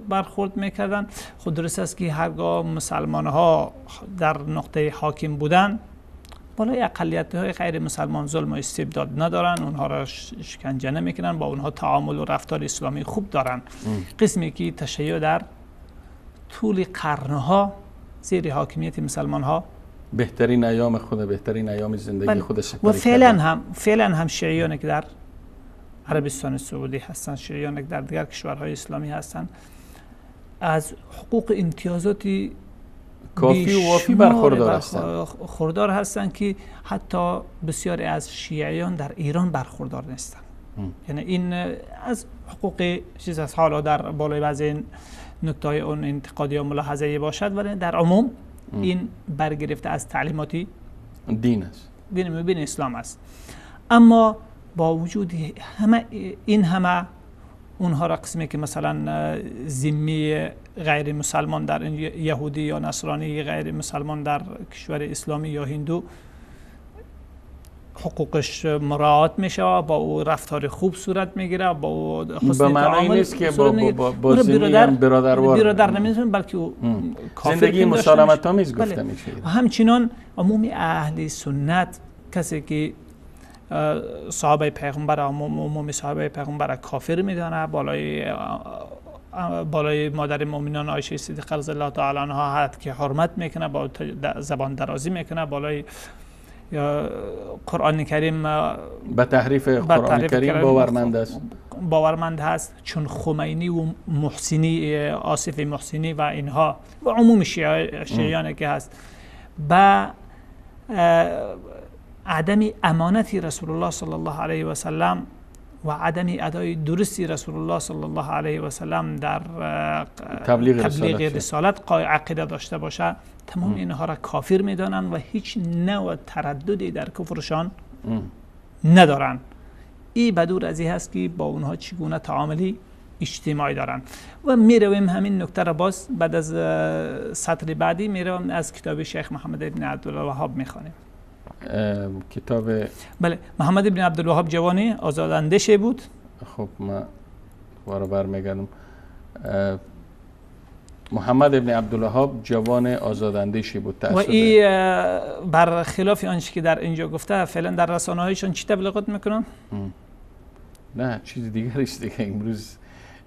برخورد میکردن. خود درست است که هرگاه مسلمان ها در نقطه حاکم بودن بالای اقلیت های غیر مسلمان ظلم و استبداد ندارن، اونها را شکنجه نمیکنن، با اونها تعامل و رفتار اسلامی خوب دارن. قسمی که تشیع در طول قرنها زیر حاکمیت مسلمان ها بهترین ایام زندگی خود و فعلا هم شیعیانی که در عربستان سعودی هستن، شیعیانی که در دیگر کشورهای اسلامی هستن، از حقوق امتیازاتی کافی و وافی برخوردار هستند که حتی بسیاری از شیعیان در ایران برخوردار نیستند. یعنی این از حقوق چیز از حالا در بالای بعضی نکته‌های اون انتقادی یا ملاحظه‌ای باشد، ولی در عموم این برگرفته از تعلیماتی دین است، دین مبین اسلام است. اما با وجود همه اونها را قسمی که مثلا ذمی غیر مسلمان در یهودی یا نصرانی غیر مسلمان در کشور اسلامی یا هندو حقوقش مراعات میشه، با او رفتار خوب صورت میگیره، با او حسن به معنی تعامل نیست که با برادر نمیتونه، بلکه او زندگی مسالمت آمیز گفته میشه. و همچنان عموم اهل سنت، کسی که صحابه پیغمبر، عموم صحابه پیغمبر کافر میدانه، بالای مادر مؤمنان عایشه صدیقه رضی الله تعالی عنها حد که حرمت میکنه، با زبان درازی میکنه، بالای قرآن کریم به تحریف قرآن کریم باورمند هست، چون خمینی و محسنی، آصف محسنی و اینها و عموم شیعیان که هست، با عدم امانت رسول الله صلی الله علیه و سلم و عدم ادای درستی رسول الله صلی الله علیه و سلم در تبلیغ رسالت عقیده داشته باشه، تمام اینها را کافر میدانند و هیچ نوع ترددی در کفرشان ندارند. این بدور از این هست که با اونها چگونه تعاملی اجتماعی دارند. و میرویم همین نکته را باز بعد از سطر بعدی میرویم از کتاب شیخ محمد ابن عبدالوهاب میخوانیم. کتاب بله، محمد ابن عبدالوهاب جوانی آزاداندیش بود. خب ما دوباره برمیگردم. محمد ابن عبدالوهاب جوان آزاداندیشی بود. و این بر خلاف آنچه که در اینجا گفته، فعلا در رسانه‌هایشان چی تبلیغات میکنن؟ نه چیز دیگریش دیگه.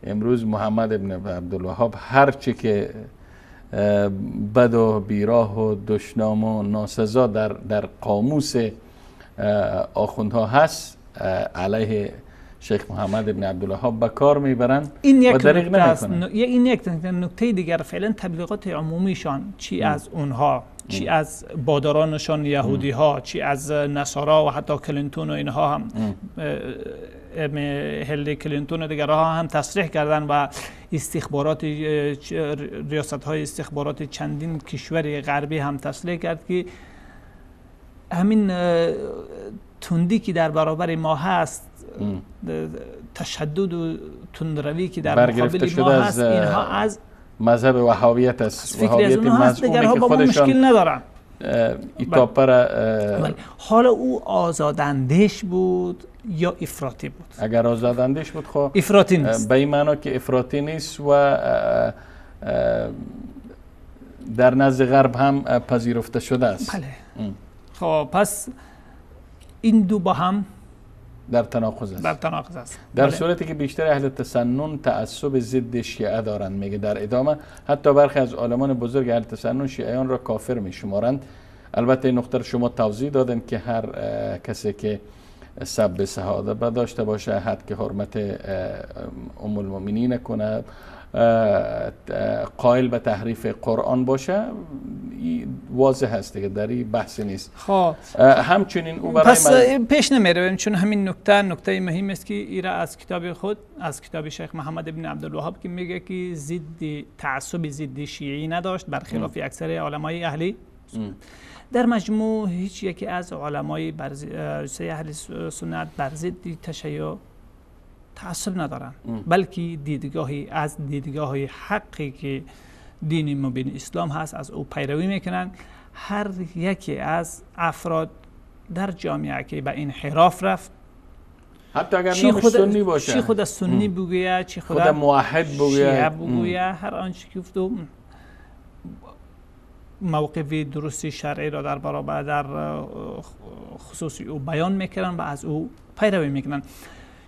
امروز محمد ابن عبدالوهاب هر چی که بد و بیراه و دشنام و ناسزا در قاموس آخوندها هست، علیه شیخ محمد ابن عبدالوهاب به کار میبرن و دریغ نمیکنن. این یک نکته دیگر، فعلا تبلیغات عمومیشان، چی از اونها، چی از بادرانشان یهودی ها، چی از نصارا و حتی کلینتون و اینها هم، هیلاری کلینتون و دیگرها هم تصریح کردن و استخبارات ریاست های استخبارات چندین کشور غربی هم تصریح کرد که همین تندی که در برابر ما هست، تشدد و تندروی که در مقابل ما هست، اینها از مذهب وهابیت است. وهابیت مذهومی که خودشان مشکل ندارن. حالا او آزاداندیش بود یا افراطی بود؟ اگر آزاداندیش بود خب افراطی نیست، به این معنا که افراطی نیست و در نزد غرب هم پذیرفته شده است. بله. خب پس این دو با هم در تناقض است. در صورتی که بیشتر اهل تسنن تعصب ضد شیعه دارند. میگه در ادامه حتی برخی از عالمان بزرگ اهل تسنن شیعیان را کافر میشمارند. البته این نقطه شما توضیح دادن که هر کسی که سب صحابه داشته باشه، حد که حرمت ام المؤمنین کنه، قائل به تحریف قرآن باشه، واضح هست که در این بحث نیست. خب همچنین او برای پس پیش نمیرویم، چون همین نکته مهم است که ایرا از کتاب خود، از کتاب شیخ محمد ابن عبدالوهاب که میگه که تعصب ضد شیعی نداشت، برخلاف اکثر علمای اهلی در مجموع. هیچ یکی از علمای اهل سنت بر ضد تشیع تعصب ندارن، بلکه دیدگاهی حقی که دین مبین اسلام هست از او پیروی میکنن. هر یکی از افراد در جامعه که به انحراف رفت، حتی اگر نامش سنی باشه، چی خود سنی بگوید، چی خود موحد بگوید، هر آنچه که گفتم موقف درستی شرعی را در برابر در خصوصی او بیان میکنن و از او پیروی میکنن.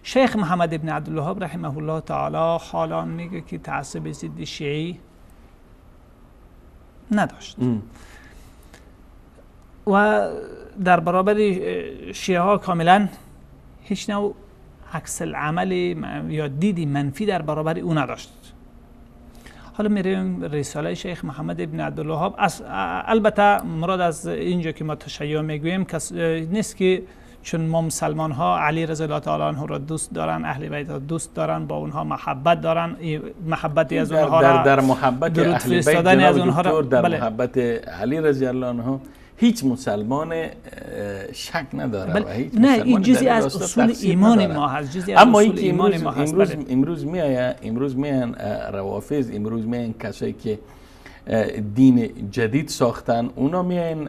شیخ محمد ابن عبدالوهاب رحمه الله تعالی حالا میگه که تعصب ضد شیعی نداشت و در برابر شیعه ها کاملا هیچ نوع عکس العمل یا دیدی منفی در برابر او نداشت. حالا میریم رساله شیخ محمد ابن عبدالوهاب. البته مراد از اینجا که ما تشیع میگوییم نیست که چون ما مسلمان ها علی رضی الله تعالی عنه را دوست دارن، اهل بیت را دوست دارن، با اونها محبت دارن، محبتی از اونها را در محبت اهل بیت جناب در محبت علی رضی الله عنه هیچ مسلمان شک نداره و هیچ نه، این جزئی از اصول ایمان ما هست، جزئی از اصول ایمان ما هست. امروز میان روافض، امروز میان کسایی که دین جدید ساختن، اونا میان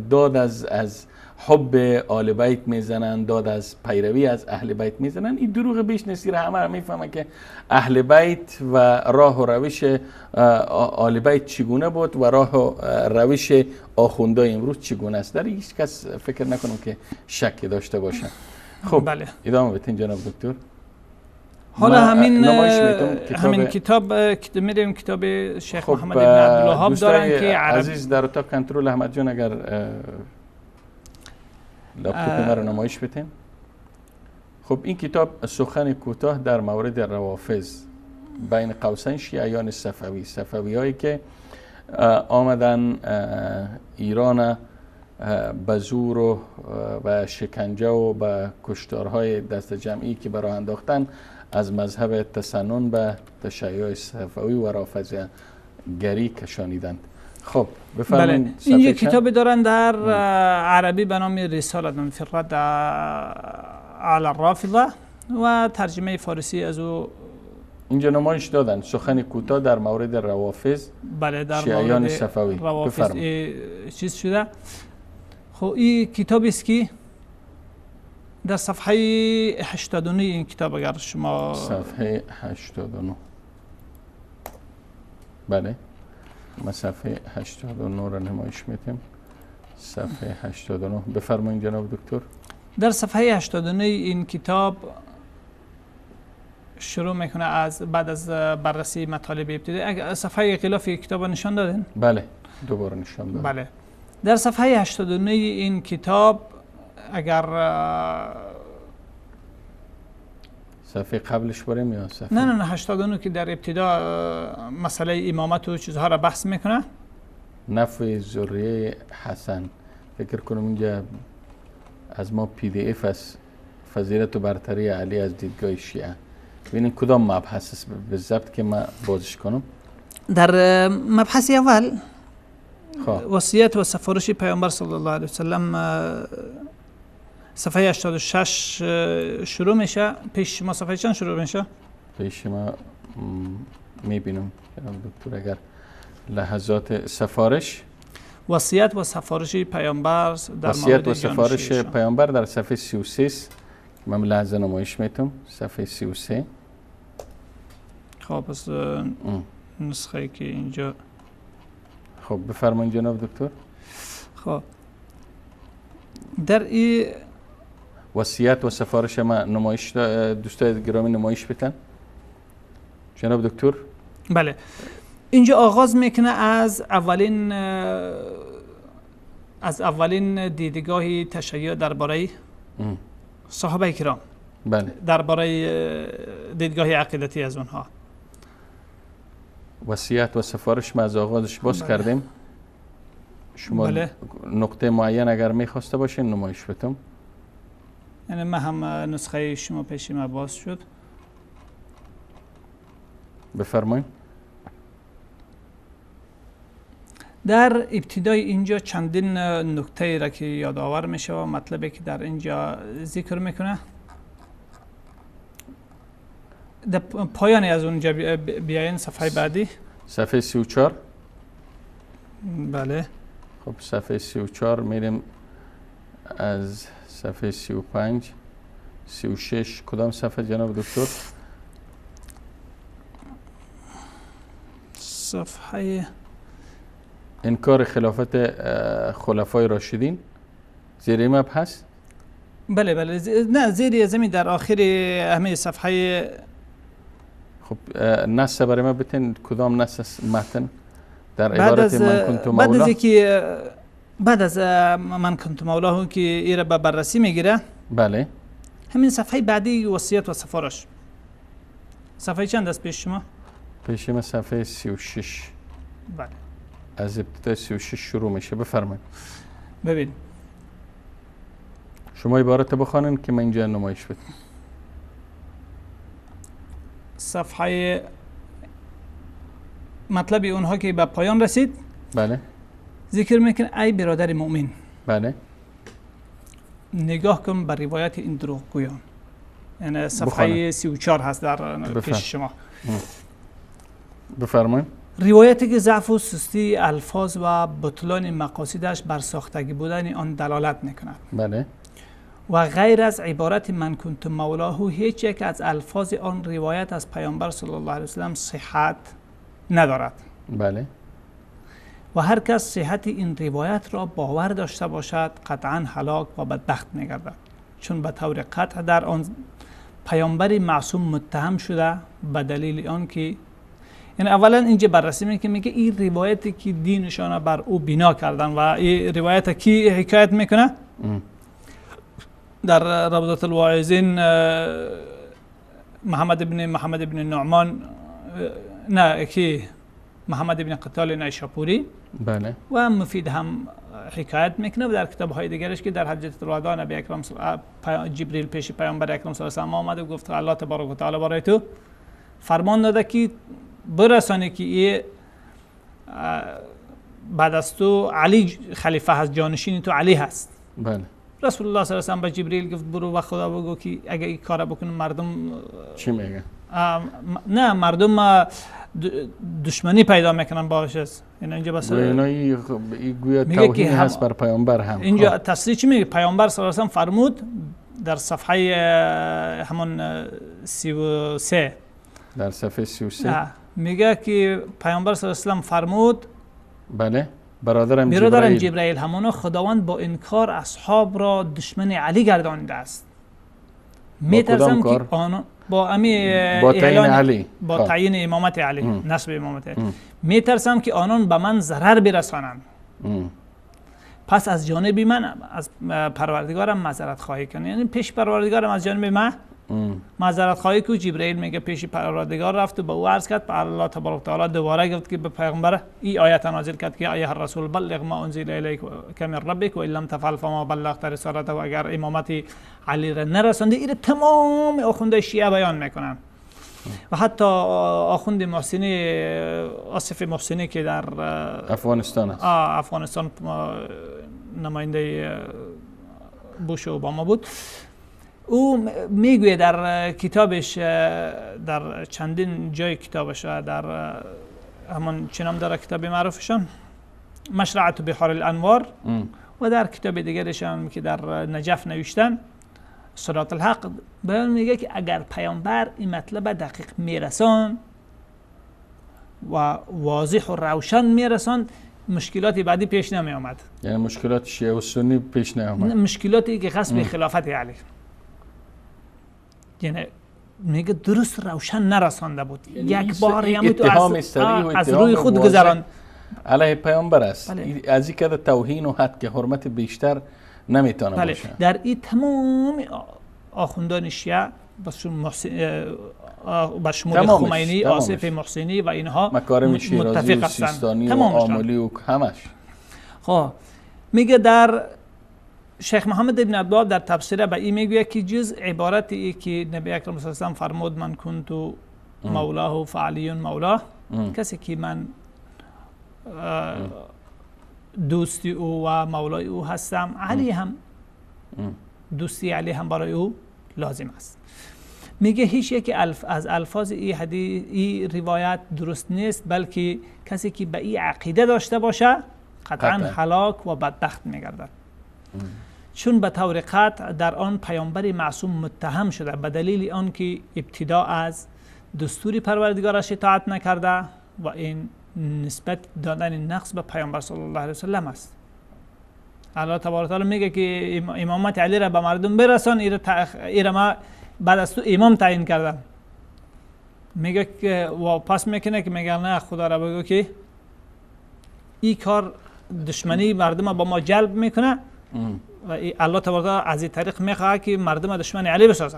داد از حب آل بیت میزنن، داد از پیروی از اهل بیت میزنن. این دروغ بیش نصیر همه میفهمن که اهل بیت و راه و روش آل بیت چگونه بود و راه و روش آخوندای امروز چگونه است. در هیچ کس فکر نکنم که شک داشته باشه. خب بله. ادامه بدین جناب دکتر. حالا همین کتاب میریم کتاب شیخ خب محمد ابن عبدالوهاب دارن که عزیز در اتاق کنترل احمد جان اگر لپتاپ ما رو نمایش بدین. خب این کتاب سخن کوتاه در مورد روافض، بین قوسین شیعیان صفوی هایی که آمدن ایران به زور و شکنجه و به کشتارهای دست جمعی که برای انداختن از مذهب تسنن به تشیع صفوی و رافضه گری کشانیدند. خب بفرمایید. بله. اینجا کتابی دارن در عربی به نام رسالت فی الرد علی الرافضه و ترجمه فارسی از او اینجا نمایش دادن، سخن کوتاه در مورد روافض. بله، در شیعیان مورد صفوی. روافض چیز شده. خب این کتابی است که در صفحه 89 این کتاب اگر شما صفحه 89 بله ما صفحه 89 رو نمایش میدیم. صفحه 89 بفرمایید جناب دکتر. در صفحه 89 این کتاب شروع میکنه از بعد از بررسی مطالب ابتدایی. صفحه غلاف کتاب نشان دادین؟ بله دوباره نشان دادم. بله. در صفحه 89 این کتاب اگر صفحه قبلش بریم یا صفحه؟ نه 89 که در ابتدا مسئله امامت و چیزها را بحث میکنه. نفی ذریه حسن. فکر کنم اینجا از ما PDF از فضیلت و برتری علی از دیدگاه شیعه. ببینید کدام مبحث است بالضبط که ما بازش کنم. در مبحث اول وصیت و سفارش پیامبر صلی الله علیه وسلم صفحه 86 شروع میشه. پیش ما صفحه چند شروع میشه؟ پیش ما میبینم دکتر اگر لحظات سفارش وصیت و سفارش پیامبر در وصیت و سفارش پیامبر در صفحه 33 من لحظه نمایش میتونم. صفحه 33. خب پس نسخه که اینجا. خب بفرمایید جناب دکتر. خب در این وصیت و سفارش ما نمایش دوستای گرامی نمایش بدن جناب دکتر. بله اینجا آغاز میکنه از اولین دیدگاه تشیع درباره صحابه کرام. بله. درباره دیدگاه عقیدتی از اونها. وصیت و سفارش ما از آغازش باز کردیم. شما بله. نقطه معین اگر میخواسته باشین نمایش بدم. یعنی من هم نسخه شما پیش ما باز شد. بفرمایید. در ابتدای اینجا چندین نکته را که یادآور میشه و مطلبی که در اینجا ذکر میکنه. در پایان از اونجا بیاین صفحه بعدی. صفحه 34. بله. خب صفحه 34 میریم از صفحه 35 36 کدام صفحه جناب دکتر؟ صفحه انکار خلافت خلفای راشدین زیر این مبحث. بله نه زیر زمین در آخر همه صفحه. خب نص برای ما بتین کدام نص متن در عبارت من کنت مولاه. بعد از من کنت مولاه که ایره به بررسی میگیره. بله. همین صفحه بعدی وصیت و سفارش. صفحه چند است پیش شما؟ پیش ما صفحه 36. بله. از ابتدای 36 شروع میشه. بفرمایید. ببین شما عبارت بخوانین که من اینجا نمایش بدم. صفحه مطلب اونها که به پایان رسید. بله. ذکر میکنه ای برادر مؤمن. بله. نگاه کن به روایت این دروغگویان. یعنی صفحه 34 هست در پیش شما. بفرمایید. روایتی که ضعف و سستی الفاظ و بطلان مقاصدش بر ساختگی بودن آن دلالت میکند. بله. و غیر از عبارت من کنت مولاه هیچ یک از الفاظ آن روایت از پیامبر صلی الله علیه وسلم صحت ندارد. بله. و هر کس صحت این روایت را باور داشته باشد قطعا هلاک و بدبخت می‌گردد، چون به طور قطع در آن پیامبر معصوم متهم شده به دلیل آنکه، یعنی اولا اینجا بررسی میکنه که میگه این روایتی که دینشان بر او بنا کردن و این روایت کی حکایت میکنه در روضة الواعظین محمد ابن نعمان، نه کی محمد ابن قتال نیشاپوری. بله. و مفید هم حکایت میکنه و در کتاب های دیگرش که در حجة الوداع نبی اکرم جبریل پیش پیامبر اکرم صلی الله علیه و آله آمد و گفت الله تبارک و تعالی برای تو فرمان داده که برسانی که این بعد از تو علی خلیفه هست، جانشین تو علی هست. بله. رسول الله صلی الله علیه و آله به جبریل گفت برو و خدا بگو که اگه این کارا بکنه مردم چی میگه؟ نه مردم دشمنی پیدا میکنن باهاش. یعنی اینجا بس این گویا توهین هست بر پیامبر هم. اینجا تصریح چی میگه؟ پیامبر صلی الله علیه و آله فرمود در صفحه همون 33 در صفحه 33 میگه که پیامبر صلی الله علیه و آله فرمود بله برادرم جبرائیل همانا خداوند با این کار اصحاب را دشمن علی گردانیده است. میترسم که آنها با تعیین علی، با تعیین امامت علی، نسب امامت علی، میترسم که آنان به من ضرر برسانند. پس از جانب من از پروردگارم معذرت خواهی کنم، یعنی پیش پروردگارم از جانب من معذرت خواهی کو. جبرئیل میگه پیش پروردگار رفت و به او عرض کرد، الله تبارک و تعالی دوباره گفت که به پیغمبر این آیت نازل کرد که ایها الرسول بلغ ما انزل الیک من ربک و ان لم تفعل فما بلغت رسالته. و اگر امامت علی را نرسانده، این تمام آخونده شیعه بیان میکنن. و حتی آخوند محسنی، آصف محسنی که در افغانستان است، افغانستان نماینده بوش و اوباما بود، او میگوید در کتابش، در چندین جای کتابش، در همون چنام داره کتاب معروفشان مشرعة بحار الانوار و در کتاب دیگرش هم که در نجف نوشتن صراط الحق، بیان میگه که اگر پیامبر این مطلب دقیق میرسان و واضح و روشن میرسان، مشکلاتی بعدی پیش نمی آمد. یعنی مشکلات شیعه و سنی پیش نمی آمد، مشکلاتی که غصب خلافت علی، یعنی میگه درست روشن نرسانده بود. یک بار هم تو از روی خود گذراند علیه پیامبر است. بله. از این که توهین و حد که حرمت بیشتر نمیتونه بله. باشه. در این تمام آخوندان شیعه با شمول خمینی، آصف محسنی و اینها مکارم شیرازی و سیستانی و عاملی و همش. خب میگه در شیخ محمد ابن عبدالوهاب در تفسیر به این میگه که جز عبارتی که نبی اکرم صلی الله علیه و آله فرمود من کنت مولاه و فعلی مولاه، کسی که من دوستی او و مولای او هستم، علی هم دوستی علی هم برای او لازم است. میگه هیچ یک از الفاظ این روایت درست نیست، بلکه کسی که به این عقیده داشته باشه قطعا هلاک و بدبخت میگردد، چون به طور قطع در آن پیامبر معصوم متهم شده به دلیل آنکه ابتدا از دستور پروردگارش اطاعت نکرده و این نسبت دادن نقص به پیامبر صلی الله علیه و سلم است. الله تبارک و تعالی میگه که امامت علی را به مردم برسان، ایره ما بعد از تو امام تعیین کردم. میگه که واپس میکنه که میگه نه، خدا را بگو که این کار دشمنی مردم با ما جلب میکنه و الله تبارک و تعالی از این طریق میخواد که مردم دشمن علی بسازه.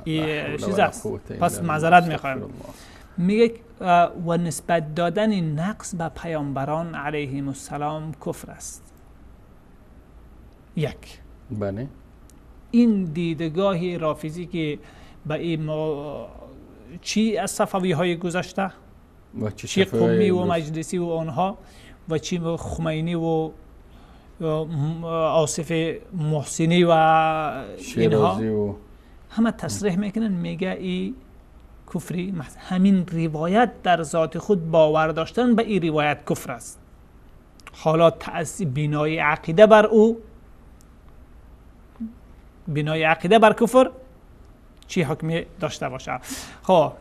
این چیز است. پس معذرت میخوایم. میگه و نسبت دادن نقص به پیامبران علیهم السلام کفر است. یک، بله، این دیدگاه رافضی که به این چی از صفوی های گذشته، چی قمی و مجلسی و آنها و چی خمینی و آصف محسنی و اینها، همه تصریح میکنن، میگه ای کفری، همین روایت در ذات خود باور داشتن به این روایت کفر است. حالا تأثیر بنای عقیده بر او، بنای عقیده بر کفر چی حکمی داشته باشه. خب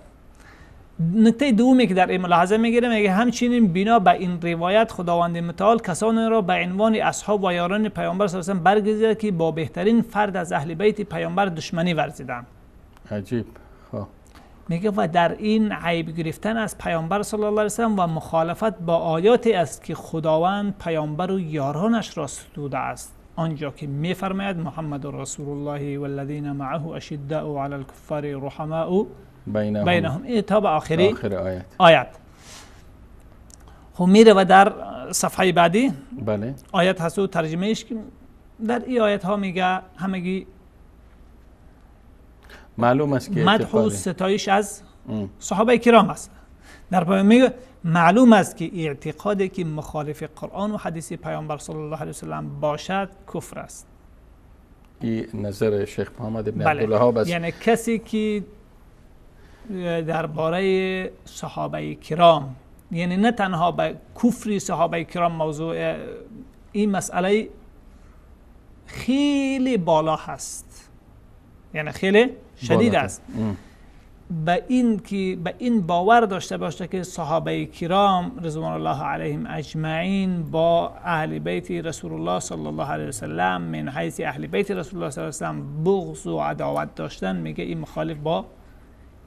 نکته دومی که در این ملاحظه میگیره، همچنین بنا به این روایت خداوند متعال کسانی را به عنوان اصحاب و یاران پیامبر صلی الله علیه و آله برگزیده که با بهترین فرد از اهل بیت پیامبر دشمنی ورزیدند. عجیب. خب میگه و در این عیب گرفتن از پیامبر صلی الله علیه و آله و مخالفت با آیاتی است که خداوند پیامبر و یارانش را ستوده است، آنجا که میفرماید محمد رسول الله والذین معه اشداء علی الکفار رحماء بینهم تا به آخر آیت. خب میره و در صفحه بعدی بله آیت هست و ترجمهش که در این آیت ها میگه همگی معلوم است که مدح و ستایش از صحابه کرام است. در پایان میگه معلوم است که اعتقادی که مخالف قرآن و حدیث پیامبر صلی الله علیه و سلم باشد کفر است. این نظر شیخ محمد ابن بله. عبدالوهاب است. یعنی کسی که درباره صحابه کرام، یعنی نه تنها به کفر صحابه کرام موضوع، این مسئله خیلی بالا هست، یعنی خیلی شدید است. به این باور داشته باشه که صحابه کرام رضوان الله علیهم اجمعین با اهل بیت رسول الله صلی الله علیه و سلم من حیث اهل بیت رسول الله صلی الله علیه و سلم بغض و عداوت داشتن، میگه این مخالف با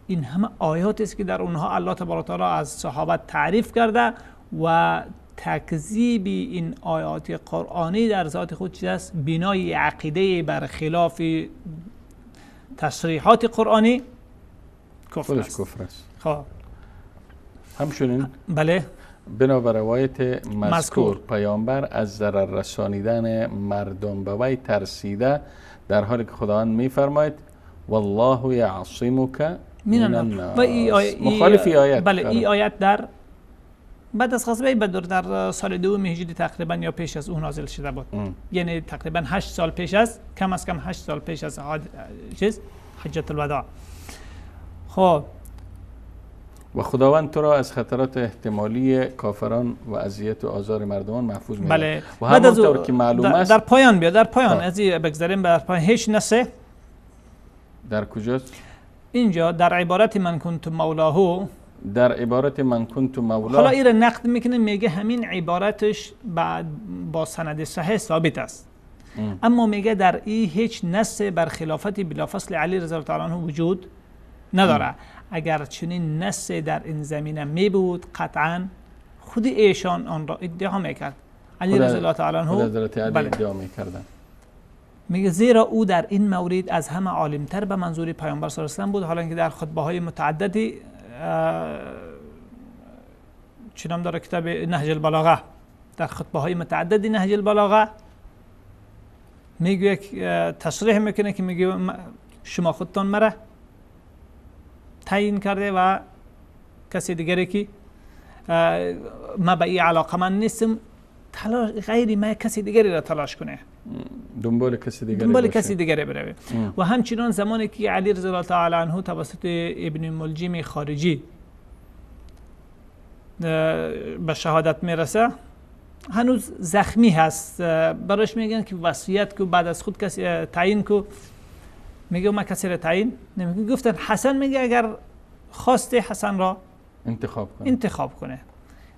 این همه آیاتی است که در اونها الله تبارک و تعالی از صحابه تعریف کرده و تکذیب این آیات قرآنی در ذات خود چیز است؟ بنای عقیده بر خلاف تصریحات قرآنی کفر است. خب همچنین بله بنابر روایت مذکور پیامبر از ضرر رسانیدن مردم به وی ترسیده، در حالی که خداوند میفرماید والله یعصمک من الناس. مخالف این آیت. بله این آیت در بعد از غزوه بدر در سال 2 هجری تقریبا یا پیش از اون نازل شده بود. یعنی تقریبا 8 سال پیش از، کم از کم 8 سال پیش از حجت الوداع. خب و خداوند تو را از خطرات احتمالی کافران و اذیت و آزار مردمان محفوظ می‌دارد. بله. و همونطور که معلوم است در پایان بیا، در پایان از این بگذاریم، در پایان هیچ نسه در کجاست؟ اینجا در عبارت من کنت مولاه، در عبارت من کنت مولاه. حالا این را نقد میکنه، میگه همین عبارتش با سند صحیح ثابت است، اما میگه در این هیچ نص بر خلافت بلافاصله علی رضی الله عنه وجود نداره. اگر چنین نص در این زمینه می بود قطعا خود ایشان آن را ادعا میکرد. علی رضی الله تعالی عنه حضرت علی ادعا میکردن. میگه زیرا او در این مورد از همه عالمتر به منظور پیامبر صلی الله علیه و آله بود، حالا اینکه در خطبه های متعددی چی نام داره کتاب نهج البلاغه، در خطبه های متعددی نهج البلاغه میگه تصریح میکنه که میگه شما خودتان مرا تعیین کرده و کسی دیگری که ما به این علاقه من نیستم تلاش غیری ما کسی دیگری را تلاش کنه، دنبال کسی دیگری بره. و همچنان زمانی که علی رضی الله تعالی عنه توسط ابن ملجم خارجی به شهادت میرسه، هنوز زخمی هست، براش میگن که وصیت کو بعد از خود کسی تعیین کو، میگه ما کسی را تعیین نمیگه. گفتن حسن میگه اگر خواسته حسن را انتخاب کنه،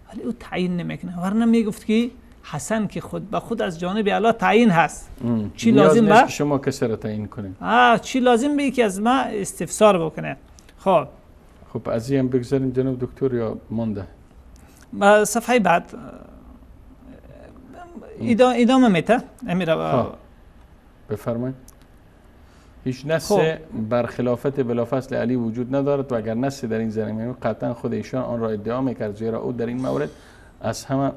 ولی او تعیین نمیکنه، ورنه میگفت که حسن که خود به خود از جانب الله تعیین هست، چی لازم به شما کسی را تعیین کنید، چی لازم به که از ما استفسار بکنه. خب از این بگذاریم جناب دکتر یا مونده صفحه بعد ادامه میته امیره بفرمایید. هیچ نص بر خلافت بلافاصله علی وجود ندارد و اگر نص در این زمینه قطعا خود ایشان آن را ادعا میکرد، زیرا او در این مورد از همه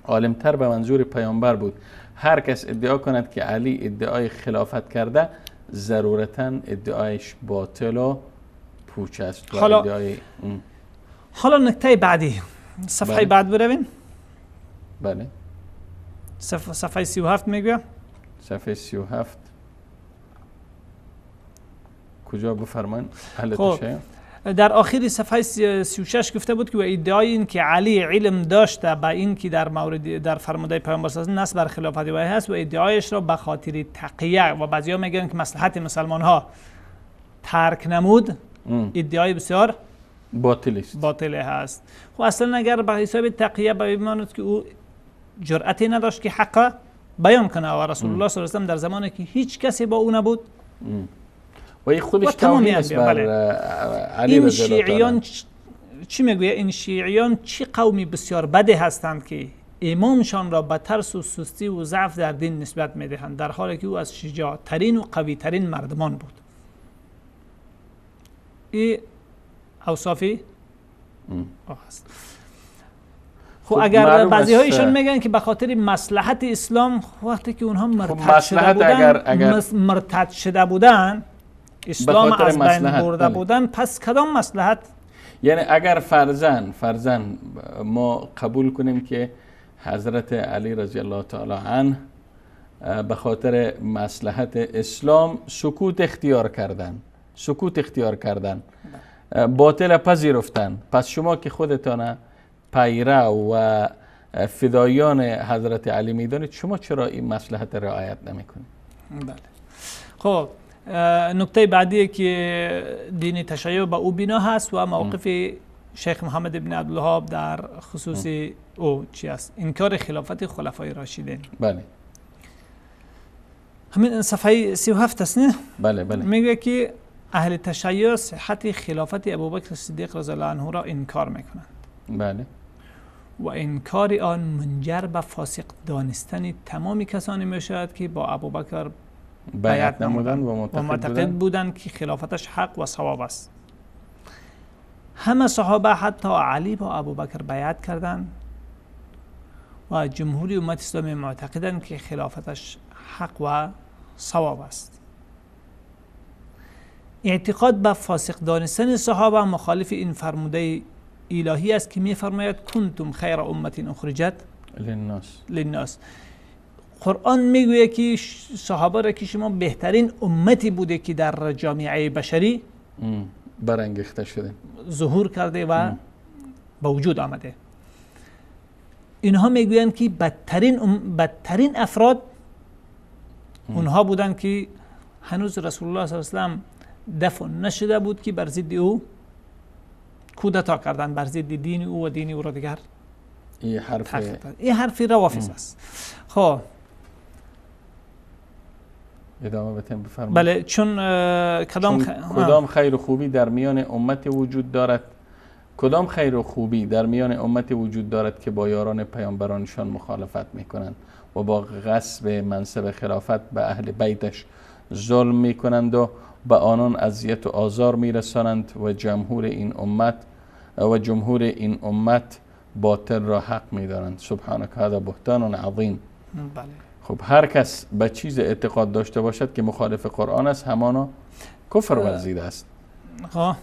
عالمتر به منظور پیامبر بود. هر کس ادعا کند که علی ادعای خلافت کرده ضرورتاً ادعایش باطل و پوچ است. حالا نکته بعدی صفحه بعد بروین. بله صفحه 37 میگه. صفحه 37 کجا بفرمایید؟ خب در آخر صفحه 36 گفته بود که و ادعای این که علی علم داشته به این که در مورد در فرموده پیامبر صلی الله علیه و نصب بر خلافت وی هست و ادعایش را به خاطر تقیه و بعضیا میگن که مصلحت مسلمان ها ترک نمود، ادعای بسیار باطل هست. خب اصلا اگر به حساب تقیه بماند که او جرأتی نداشت که حق بیان کنه و رسول الله صلی الله علیه و در زمانی که هیچ کسی با او نبود و این خودش توهین است بر علی این رضی الله شیعیان چی میگویه؟ این شیعیان چی قومی بسیار بده هستند که امامشان را به ترس و سستی و ضعف در دین نسبت میدهند، در حالی که او از شجاع ترین و قوی ترین مردمان بود. این اوصافی هست. خب اگر بعضی هایشون میگن که به خاطر مصلحت اسلام، وقتی که اونها مرتد شده بودن اسلام از بین برده بودن، پس کدام مصلحت؟ یعنی اگر فرزن ما قبول کنیم که حضرت علی رضی الله تعالی عنه به خاطر مصلحت اسلام سکوت اختیار کردن باطل پذیرفتن، پس شما که خودتان پیرو و فدایان حضرت علی میدانید، شما چرا این مصلحت رعایت نمیکنید؟ بله. خب نکته بعدی که دین تشیع به او بنا هست و موقف شیخ محمد ابن عبدالوهاب در خصوص او چی است؟ انکار خلافت خلفای راشدین. بله. همین صفحه 37 است نه؟ بله. میگه که اهل تشیع صحت خلافت ابوبکر صدیق رضی الله عنه را انکار میکنند. بله. و انکار آن منجر به فاسق دانستن تمامی کسانی میشود که با ابوبکر بیعت نمودند و معتقد بودند که خلافتش حق و صواب است. همه صحابه حتی علی با ابوبکر بیعت کردند و جمهوری امت اسلامی معتقدند که خلافتش حق و صواب است. اعتقاد به فاسق دانستن صحابه مخالف این فرموده الهی است که می‌فرماید کنتم خیر امت اخرجت للناس. قرآن میگوید که صحابه را که شما بهترین امتی بوده که در جامعه بشری برانگیخته شده، ظهور کرده و به وجود آمده. اینها میگویند که بدترین افراد اونها بودند که هنوز رسول الله صلی الله علیه و سلم دفن نشده بود که بر ضد او کودتا کردن، بر ضد دین او و دین او را دیگر. این حرفی روافض است. خب ادامه بتیم بفرمایید. بله. چون کدام خیر و خوبی در میان امت وجود دارد، کدام خیر و خوبی در میان امت وجود دارد که با یاران پیامبرانشان مخالفت میکنند و با غصب منصب خلافت به اهل بیتش ظلم میکنند و به آنان اذیت و آزار میرسانند و جمهور این امت باطل را حق میدانند. سبحانك هذا بهتان عظیم. بله. خب هر کس به چیز اعتقاد داشته باشد که مخالف قرآن است، همانا کفر ورزیده است.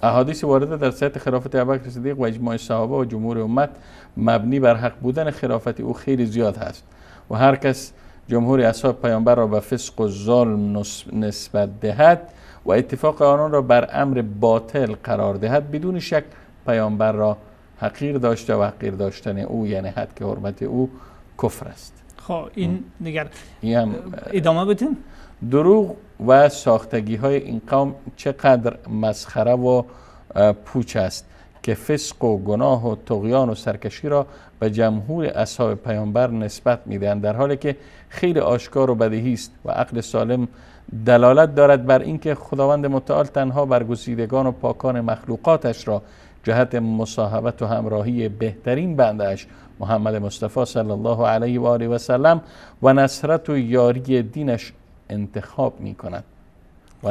احادیث وارده در صحت خلافت ابوبکر صدیق و اجماع صحابه و جمهور امت مبنی بر حق بودن خلافت او خیلی زیاد هست و هر کس جمهور اصحاب پیامبر را به فسق و ظلم نسبت دهد و اتفاق آنان را بر امر باطل قرار دهد، بدون شک پیامبر را حقیر داشته و حقیر داشتن او یعنی حد که حرمت او کفر است. خب این دیگر ادامه بدین. دروغ و ساختگی های این قوم چقدر مسخره و پوچ است که فسق و گناه و طغیان و سرکشی را به جمهور اصحاب پیامبر نسبت میدهند، در حالی که خیلی آشکار و بدیهی است و عقل سالم دلالت دارد بر اینکه خداوند متعال تنها برگزیدگان و پاکان مخلوقاتش را جهت مصاحبت و همراهی بهترین بنده‌اش محمد مصطفی صلی الله علیه و آله و سلم و نصرت و یاری دینش انتخاب می کند و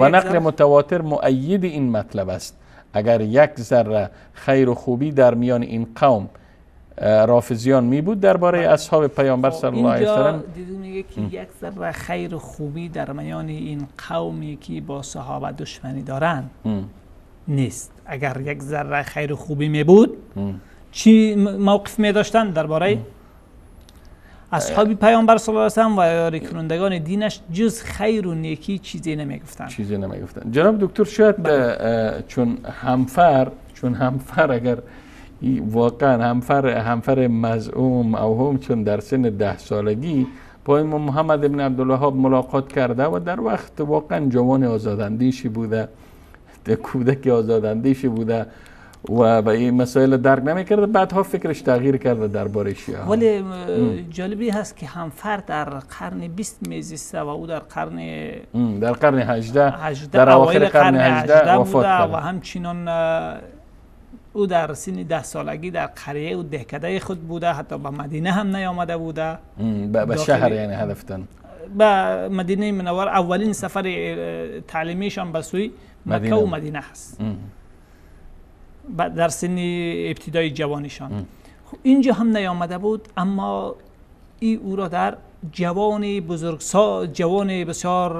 نقل متواتر مؤید این مطلب است. اگر یک ذره خیر و خوبی در میان این قوم رافضیان می بود درباره اصحاب پیامبر صلی الله علیه و سلم، اینجا دیدون میگه که یک ذره خیر و خوبی در میان این قومی که با صحابه دشمنی دارن نیست. اگر یک ذره خیر و خوبی می بود چی موقف می داشتن درباره؟ اصحاب پیامبر صلی الله علیه و آله و یاری کنندگان دینش جز خیر و نیکی چیزی نمیگفتن. جناب دکتر شاید چون همفر اگر واقعا همفر مزعوم او هم چون در سن 10 سالگی با امام محمد ابن عبدالوهاب ملاقات کرده و در وقت واقعا جوان آزاداندیشی بوده، کودک آزاداندیشی بوده و به این مسائل درک نمی‌کرده، بعدها فکرش تغییر کرده درباره شیعه. ولی جالبی هست که همفر در قرن 20 میزیسته و او در قرن 18 در اواخر قرن 18 وفات کرد و همچنان او در سن 10 سالگی در قریه و دهکده خود بوده، حتی به مدینه هم نیامده بوده. به شهر یعنی هدفتن به مدینه منور. اولین سفر تعلیمیشان به سوی مکه و مدینه هست در سن ابتدای جوانیشان. اینجا هم نیامده بود، اما او را در جوان بسیار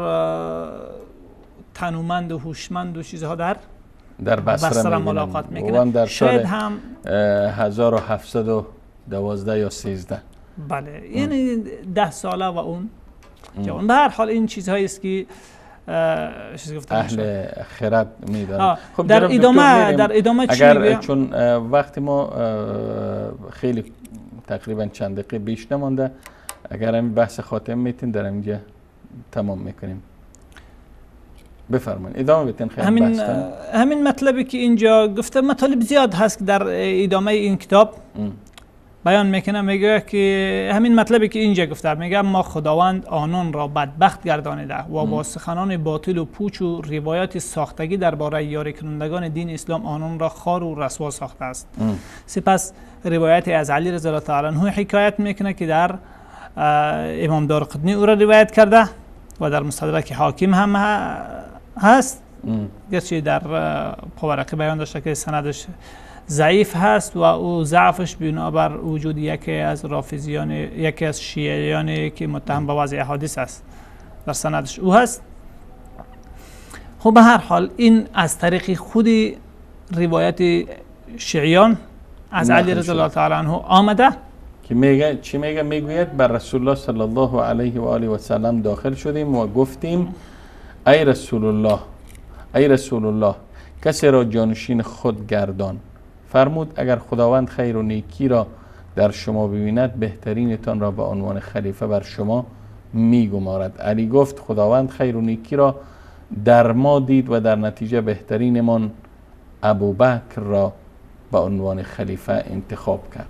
تنومند و هوشمند و چیزها در بصره ملاقات میکنه. در شاید هم 1712 یا 13. بله، یعنی 10 ساله و اون جوان. به هر حال این چیزهایی است که اهل خرد میدارن. خب در ادامه اگر چون وقتی ما خیلی تقریبا چند دقیقه بیش نمانده، اگر همین بحث خاتم میتین در اینجا تمام میکنیم. بفرمایید ادامه بدین. خیلی همین مطلبی که اینجا گفته مطالب زیاد هست که در ادامه این کتاب بیان میکنه. میگه که همین مطلبی که اینجا گفته، میگه ما خداوند آنان را بدبخت گردانیده و با سخنان باطل و پوچ و روایات ساختگی درباره یاری کنندگان دین اسلام آنان را خوار و رسوا ساخته است. سپس روایت از علی رضی الله تعالی عنه حکایت میکنه که در امام دارقطنی او را روایت کرده و در مستدرک حاکم هم هست، گرچه در پاورقی بیان داشته که سندش ضعیف هست و او ضعفش بنابر وجود یکی از رافضیان، یکی از شیعیانی که متهم به وضع احادیث است در سندش او هست. خب به هر حال این از طریق خود روایت شیعیان از علی رضی الله تعالی عنه آمده که میگه چی میگه؟ میگوید بر رسول الله صلی الله علیه و آله و سلم داخل شدیم و گفتیم ای رسول الله کسی را جانشین خود گردان. فرمود اگر خداوند خیر و نیکی را در شما ببیند بهترینتان را به عنوان خلیفه بر شما میگمارد. علی گفت خداوند خیر و نیکی را در ما دید و در نتیجه بهترینمان ابوبکر را به عنوان خلیفه انتخاب کرد.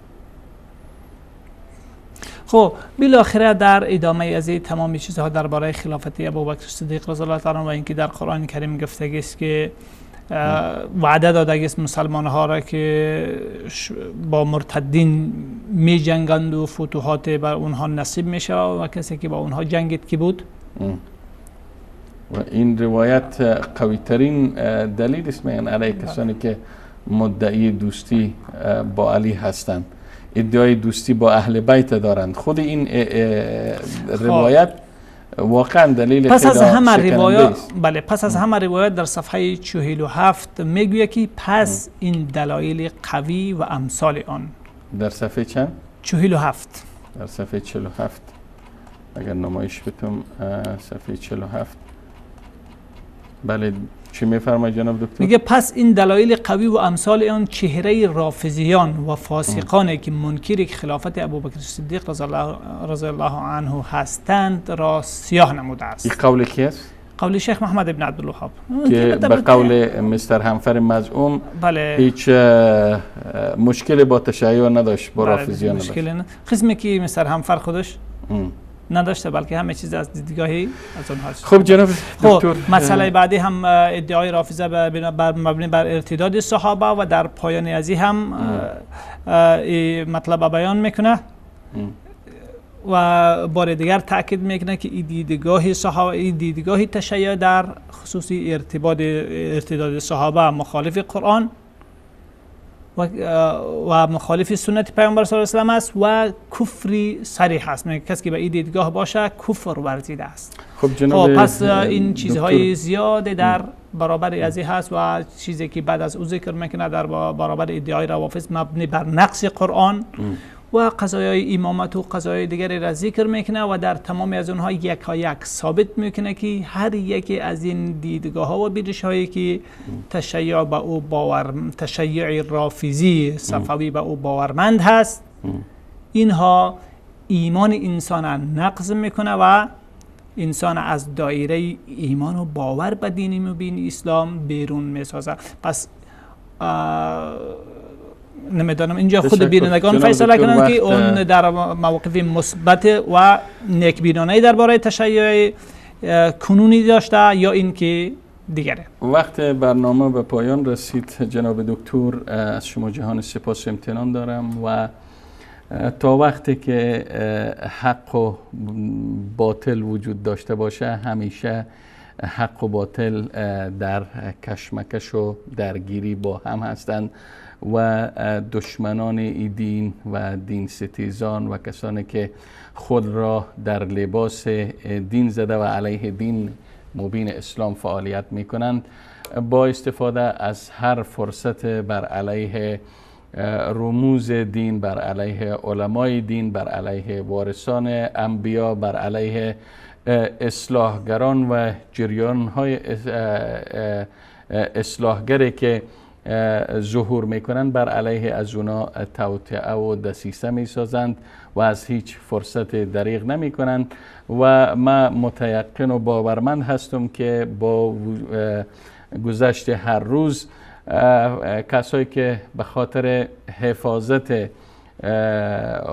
خب بالاخره در ادامه از این تمامی چیزها درباره خلافت ابوبکر صدیق رضی الله تعالی عنه و اینکه در قرآن کریم گفتگی است که وعده داده است مسلمان ها را که با مرتدین می جنگند و فتوحات بر اونها نصیب میشه و کسی که با اونها جنگید کی بود. و این روایت قوی ترین دلیل است میگن علیه کسانی که مدعی دوستی با علی هستند، ادعای دوستی با اهل بیت دارند. خود این روایت واقعا دلیل پس از همه روایات پس از همه روایات در صفحه 47 میگوید که پس این دلایل قوی و امثال آن. در صفحه چند؟ 47. در صفحه 47 اگر نمایش بتم صفحه 47. بله چی میفرماید جناب دکتر؟ میگه پس این دلایل قوی و امثال آن چهره رافضیان و فاسقانی که منکر خلافت ابوبکر صدیق رضی الله عنه هستند را سیاه نموده است. این قول کی است؟ قول شیخ محمد ابن عبدالوهاب که به قول مستر همفر مزعوم بله هیچ مشکلی با تشیع نداشت، با رافضیان نداشت. قسمی که مستر همفر خودش نداشته بلکه همه چیز از دیدگاهی از اونها است. خب جناب دکتر مسئله بعدی هم ادعای رافضه مبنی بر ارتداد صحابه و در پایان ازی هم مطلب بیان میکنه و بار دیگر تاکید میکنه که این دیدگاه صحابه، این دیدگاه تشیع در خصوصی ارتداد صحابه مخالف قرآن و مخالف سنت پیامبر صلی الله علیه و آله است و کفری صریح است. کسی که به این دیدگاه باشه کفر ورزیده است. خب جناب پس این چیزهای زیاد در برابر ازی هست و چیزی که بعد از او ذکر میکنه در برابر ادعای روافض مبنی بر نقص قرآن و قضایای امامت و قضایای دیگری را ذکر میکنه و در تمامی از اونها یک ثابت میکنه که هر یکی از این دیدگاه ها و بینش هایی که تشیع به او تشیع رافضی صفوی به او باورمند هست، اینها ایمان انسان نقض میکنه و انسان از دایره ایمان و باور به دین مبین اسلام بیرون میسازه. پس نمیدانم اینجا خود بینندگان فیصله کنند که اون در موقف مثبت و نیکبینانه درباره تشیع کنونی داشته یا اینکه دیگره. وقت برنامه به پایان رسید جناب دکتر، از شما جهان سپاس و امتنان دارم و تا وقتی که حق و باطل وجود داشته باشه همیشه حق و باطل در کشمکش و درگیری با هم هستند و دشمنان دین و دین ستیزان و کسانی که خود را در لباس دین زده و علیه دین مبین اسلام فعالیت می کنند با استفاده از هر فرصت بر علیه رموز دین، بر علیه علمای دین، بر علیه وارثان انبیا، بر علیه اصلاحگران و جریان‌های اصلاحگری که ظهور میکنند، بر علیه از اونا توطئه و دسیسه میسازند و از هیچ فرصت دریغ نمی کنند و ما متیقن و باورمند هستم که با گذشت هر روز کسایی که به خاطر حفاظت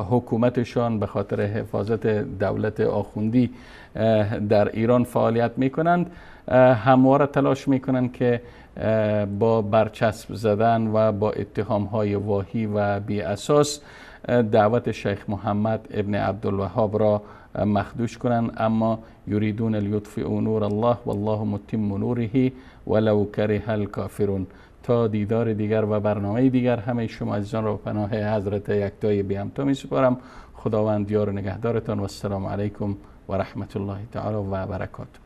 حکومتشان، به خاطر حفاظت دولت آخوندی در ایران فعالیت میکنند همواره تلاش میکنند که با برچسب زدن و با اتهام‌های واهی و بی اساس دعوت شیخ محمد ابن عبدالوهاب را مخدوش کنند، اما یریدون لیطفئوا نور الله والله متم نوره ولو کره الکافرون. تا دیدار دیگر و برنامه دیگر همه شما عزیزان را پناه حضرت یکتای بی همتا می سپارم. خداوند یار و نگهدارتان و السلام علیکم و رحمت الله تعالی و برکاته.